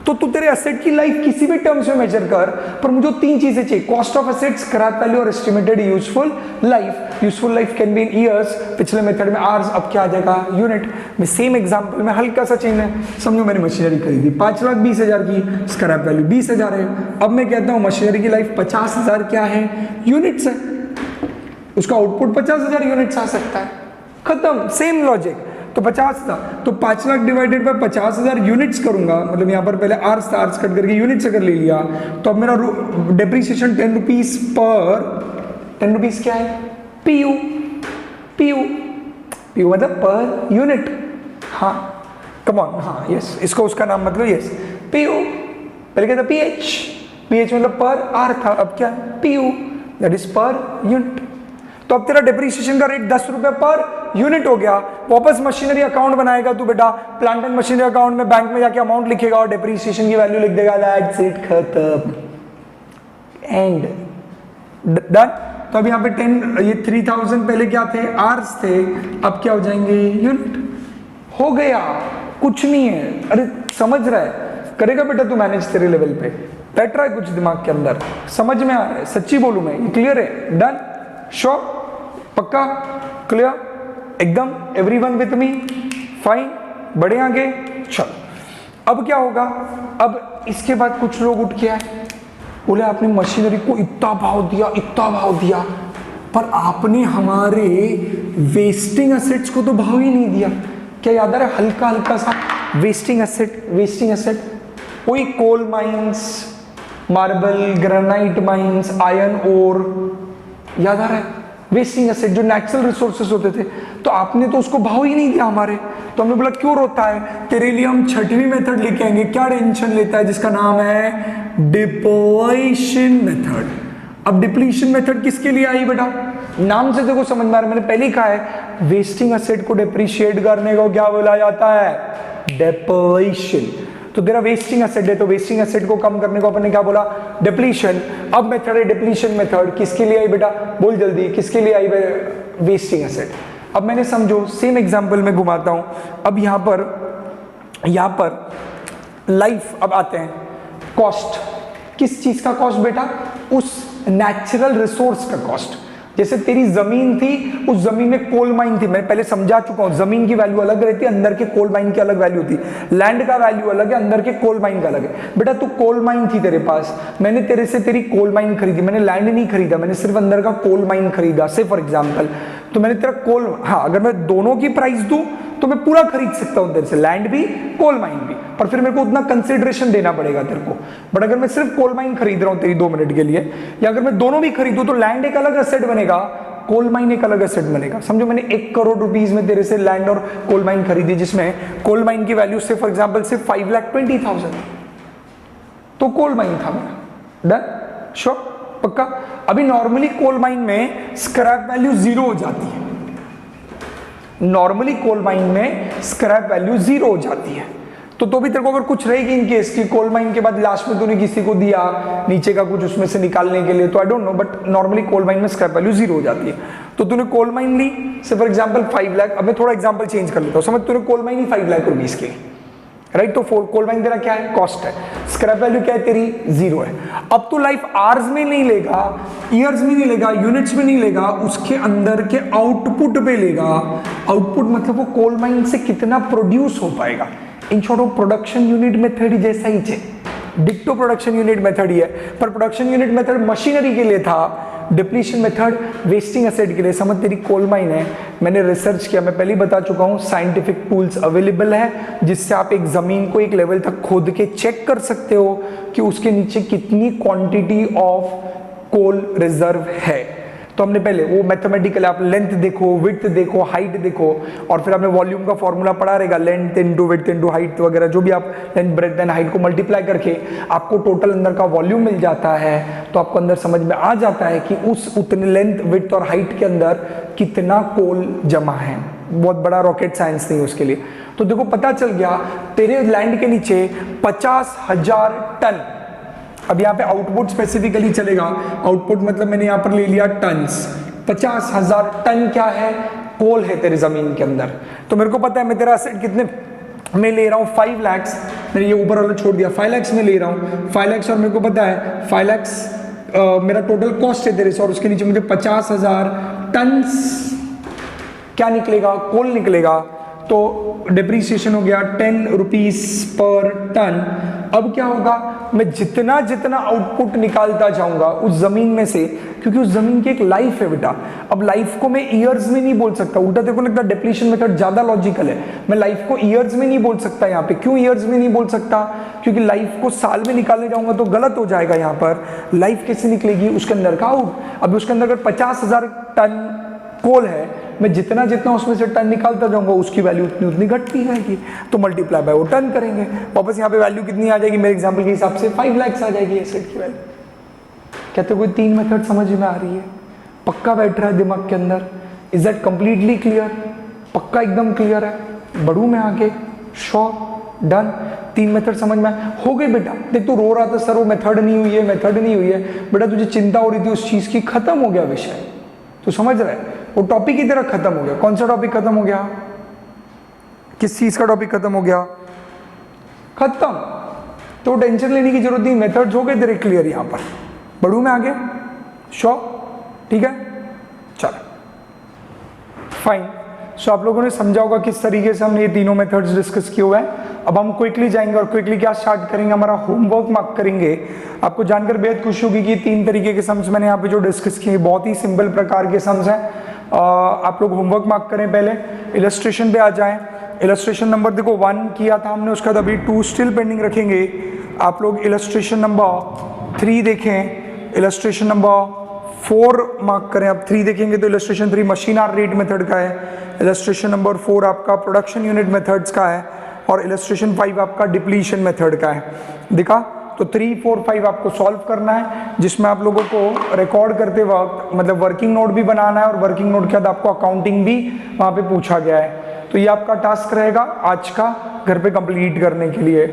तो तू तेरे एसेट की लाइफ किसी भी टर्म्स में मेजर कर, पर मुझे 3 चीजें चाहिए, cost of asset, scrap value और estimated useful life. Useful life can be in years, पिछले मेथड में आवर्स, अब क्या आ जाएगा यूनिट में। सेम एग्जांपल में हल्का सा चेंज है, समझो मैंने मशीनरी खरीदी 5,20,000 की, स्क्रैप वैल्यू 20,000 है। अब मैं कहता हूं मशीनरी की लाइफ 50,000 क्या है, यूनिट्स है, उसका आउटपुट 50,000 यूनिट्स आ सकता है, खत्म, सेम लॉजिक। तो 50 था, तो 5 लाख डिवाइडेड बाय 50,000 यूनिट्स करूंगा, मतलब यहाँ पर पहले आर्स था, आर्स कट करके यूनिट्स अगर ले लिया, तो अब मेरा डेप्रीसिएशन 10 रुपीज पर, 10 रुपीज क्या है, पीयू, पीयू, पीयू मतलब पर यूनिट, हाँ कम ऑन, हाँ यस, इसको उसका नाम मतलब यस पीयू, पहले क्या था पीएच, पीएच मतलब पर आर था, अब क्या PU, that is per unit. तो अब तेरा डेप्रीसिएशन का रेट 10 रुपए पर यूनिट हो गया। वापस मशीनरी अकाउंट बनाएगा तू बेटा, प्लांट एंड मशीनरी अकाउंट में बैंक में जाके अमाउंट लिखेगा और डेप्रीसिएशन की वैल्यू लिख देगा, दैट्स इट, खत्म, एंड डन। तो अब यहाँ पे 10, ये 3000 पहले क्या थे, आर्स थे, अब क्या हो जाएंगे, यूनिट, हो गया, कुछ नहीं है। अरे समझ रहा है, करेगा बेटा तू मैनेज, तेरे लेवल पे बैठ रहा है कुछ दिमाग के अंदर, समझ में आ रहा है, सच्ची बोलूं मैं, क्लियर है, डन, श्योर, पक्का, क्लियर, एकदम, एवरीवन विथ मी, फाइन, बढ़े आगे, चलो। अब क्या होगा, अब इसके बाद कुछ लोग उठ के आए, बोले आपने मशीनरी को इतना भाव दिया, इतना भाव दिया, पर आपने हमारे वेस्टिंग एसेट्स को तो भाव ही नहीं दिया। क्या याद आ रहा है, हल्का हल्का सा वेस्टिंग एसेट, वेस्टिंग एसेट, वही coal mines, marble, granite mines, iron ore, याद आ रहा है, वेस्टिंग एसेट जो नेचुरल रिसोर्सेस होते थे, तो आपने तो उसको भाव ही नहीं दिया हमारे। तो हमने बोला क्यों रोता है, तेरे लिए हम 6वीं मेथड लेके आएंगे, क्या टेंशन लेता है, जिसका नाम है डिप्लीशन मेथड। अब डिप्लीशन मेथड किसके लिए आई बेटा, नाम से देखो समझ में आ रहा है, मैंने पहले ही कहा है, वेस्टिंग एसेट को डिप्रिशिएट करने को क्या बोला जाता है, डिप्लीशन। तो तेरा वेस्टिंग एसेट है, तो वेस्टिंग एसेट को कम करने को अपन ने क्या बोला, डिप्लीशन। अब मेथड है डिप्लीशन मेथड, किसके लिए आई बेटा, बोल जल्दी, किसके लिए आई, वेस्टिंग एसेट। अब मैंने समझो सेम एग्जांपल में घुमाता हूं, अब यहां पर लाइफ, अब आते हैं कॉस्ट, किस चीज का कॉस्ट बेटा, उस नेचुरल रिसोर्स का कॉस्ट। जैसे तेरी जमीन थी, उस जमीन में कोल माइन थी, मैं पहले समझा चुका हूं, जमीन की वैल्यू अलग रहती है, अंदर के कोल माइन की अलग वैल्यू थी, लैंड का वैल्यू अलग है, अंदर के कोल माइन का अलग है। बेटा तू कोल माइन थी तेरे पास, मैंने तेरे से तेरी कोल माइन खरीदी, मैंने लैंड नहीं खरीदा, मैंने सिर्फ अंदर का कोल माइन खरीदा, से फॉर एग्जाम्पल, तो मैंने तेरा कोल, हाँ अगर मैं दोनों की प्राइस दूं तो मैं पूरा खरीद सकता हूं तेरे से, लैंड भी कोल माइन भी, पर फिर मेरे को उतना कंसिडरेशन देना पड़ेगा तेरे को। बट अगर मैं सिर्फ कोल माइन खरीद रहा हूं तेरी 2 मिनट के लिए, या अगर मैं दोनों भी खरीदूं, तो लैंड एक अलग एसेट बनेगा, कोल माइन एक अलग एसेट बनेगा। समझो मैंने 1 करोड़ रुपीस में तेरे से लैंड और कोल माइन खरीदी, जिसमें कोल माइन की वैल्यू से फॉर एग्जांपल सिर्फ 5,20,000, तो कोल माइन था मेरा, डन, श्योर, पक्का। अभी नॉर्मली कोल माइन में स्क्रैप वैल्यू 0 हो जाती है, नॉर्मली कोल माइन में स्क्रैप वैल्यू 0 हो जाती है, तो भी तेरे को अगर कुछ रहेगी इन केस की, कोल माइन के बाद लास्ट में तूने किसी को दिया नीचे का कुछ उसमें से निकालने के लिए, तो I don't know, but normally coal mine में स्क्रैप वैल्यू 0 हो जाती है। तो तूने कोल माइन ली, से फॉर एग्जांपल 5 लाख, अब मैं थोड़ा एग्जांपल चेंज कर लेता हूं, समझ, तूने कोल माइन ही 5 लाख रुपीस की, राइट, तो कोल माइन तेरा क्या है, कॉस्ट है, स्क्रैप वैल्यू क्या है तेरी, 0 है। अब तो लाइफ आवर्स में नहीं लेगा, ईयर्स में नहीं लेगा, यूनिट्स में नहीं लेगा, उसके अंदर के आउटपुट पे लेगा। आउटपुट मतलब वो कोल माइन से कितना प्रोड्यूस हो पाएगा, इन शॉर्ट वो प्रोडक्शन यूनिट मेथड जैसा ही है, डिक्टो प्रोडक्शन यूनिट मेथड ही है, पर प्रोडक्शन यूनिट मेथड मशीनरी के लिए था, डिप्लीशन मेथड वेस्टिंग एसेट के लिए। समझ तेरी कोल माइन है, मैंने रिसर्च किया, मैं पहले ही बता चुका हूँ, साइंटिफिक टूल्स अवेलेबल है जिससे आप एक जमीन को एक लेवल तक खोद के चेक कर सकते हो कि उसके नीचे कितनी क्वांटिटी ऑफ कोल रिजर्व है। तो हमने पहले वो मैथमेटिकल, आप लेंथ देखो, विड्थ देखो, हाइट देखो, और फिर आपने वॉल्यूम का फॉर्मूला पढ़ा रहेगा, length into width into height वगैरह, जो भी आप लेंथ ब्रेड्थ एंड हाइट को मल्टीप्लाई करके आपको टोटल अंदर का वॉल्यूम मिल जाता है, तो आपको अंदर समझ में आ जाता है कि उस उतने लेंथ विड्थ और हाइट के अंदर कितना कोल जमा है। बहुत बड़ा रॉकेट साइंस नहीं उसके लिए। तो देखो पता चल गया तेरे लैंड के नीचे 50,000 टन। अब यहाँ पे आउटपुट स्पेसिफिकली चलेगा, आउटपुट मतलब मैंने यहाँ पर ले लिया टन्स, 50,000 टन क्या है, कोल है तेरी जमीन के अंदर। तो मेरे को पता है मैं तेरा एसेट कितने मैं ले रहा हूँ 5 lakhs, मैंने ये ऊपर वाला छोड़ दिया, 5 lakhs में ले रहा हूँ 5 lakhs, और मेरे को पता है 5 lakhs मेरा टोटल कॉस्ट है तेरे से, और उसके नीचे मुझे 50,000 टन क्या निकलेगा, कोल निकलेगा, तो डिप्रीसिएशन हो गया 10 रुपीज पर टन। अब क्या होगा, मैं जितना जितना आउटपुट निकालता जाऊंगा उस जमीन में से, क्योंकि उस जमीन की एक लाइफ है बेटा, अब लाइफ को मैं ईयर्स में नहीं बोल सकता, उल्टा तेरे को लगता है डिप्लीशन मेथड ज्यादा लॉजिकल है, मैं लाइफ को ईयर्स में नहीं बोल सकता यहाँ पे। क्यों ईयर्स में नहीं बोल सकता, क्योंकि लाइफ को साल में निकालने जाऊंगा तो गलत हो जाएगा। यहाँ पर लाइफ कैसे निकलेगी, उसके अंदर का आउट। अब उसके अंदर अगर 50,000 टन कोल है, मैं जितना जितना उसमें से टन निकालता जाऊंगा उसकी वैल्यू उतनी उतनी घटती जाएगी, तो मल्टीप्लाई बाय वो टन करेंगे, वापस यहाँ पे वैल्यू कितनी आ जाएगी, मेरे एग्जांपल के हिसाब से 5 lakhs आ जाएगी एसेट की वैल्यू। कहते कोई 3 मेथड समझ में आ रही है, पक्का बैठ रहा है दिमाग के अंदर, इज दैट कंप्लीटली क्लियर, पक्का एकदम क्लियर है, बढ़ू में आगे, श्योर, डन। 3 मेथड समझ में हो गए बेटा। देख तू रो रहा था सर वो मेथड नहीं हुई है, मेथड नहीं हुई है, बेटा तुझे चिंता हो रही थी उस चीज की, खत्म हो गया विषय, तू समझ रहा है, वो टॉपिक की तरह खत्म हो गया। कौन सा टॉपिक खत्म हो गया, किस चीज का टॉपिक खत्म हो गया, खत्म, तो टेंशन लेने की जरूरत नहीं, मेथड्स हो गए तेरे क्लियर। यहां पर बढ़ू में आगे, श्योर, ठीक है, चलो फाइन। सो आप लोगों ने समझा होगा किस तरीके से हमने ये तीनों मेथड्स डिस्कस किए हुए हैं। अब हम क्विकली जाएंगे और क्विकली क्या स्टार्ट करेंगे, हमारा होमवर्क मार्क करेंगे। आपको जानकर बेहद खुशी होगी कि 3 तरीके के सम्स मैंने यहाँ पे जो डिस्कस किए बहुत ही सिंपल प्रकार के सम्स हैं। आप लोग होमवर्क मार्क करें, पहले इलस्ट्रेशन पे आ जाएं। इलस्ट्रेशन नंबर देखो 1 किया था हमने, उसका अभी 2 स्टिल पेंडिंग रखेंगे। आप लोग इलस्ट्रेशन नंबर 3 देखें, इलस्ट्रेशन नंबर 4 मार्क करें। आप 3 देखेंगे तो illustration 3 machine hour rate method का है, इलस्ट्रेशन नंबर 4 आपका प्रोडक्शन यूनिट मेथड्स का है, और इलस्ट्रेशन 5 आपका डिप्लीशन मेथड का है। दिखा, तो 3, 4, 5 आपको सॉल्व करना है, जिसमें आप लोगों को रिकॉर्ड करते वक्त मतलब वर्किंग नोट भी बनाना है, और वर्किंग नोट के बाद आपको अकाउंटिंग भी वहाँ पे पूछा गया है। तो ये आपका टास्क रहेगा आज का घर पे कंप्लीट करने के लिए।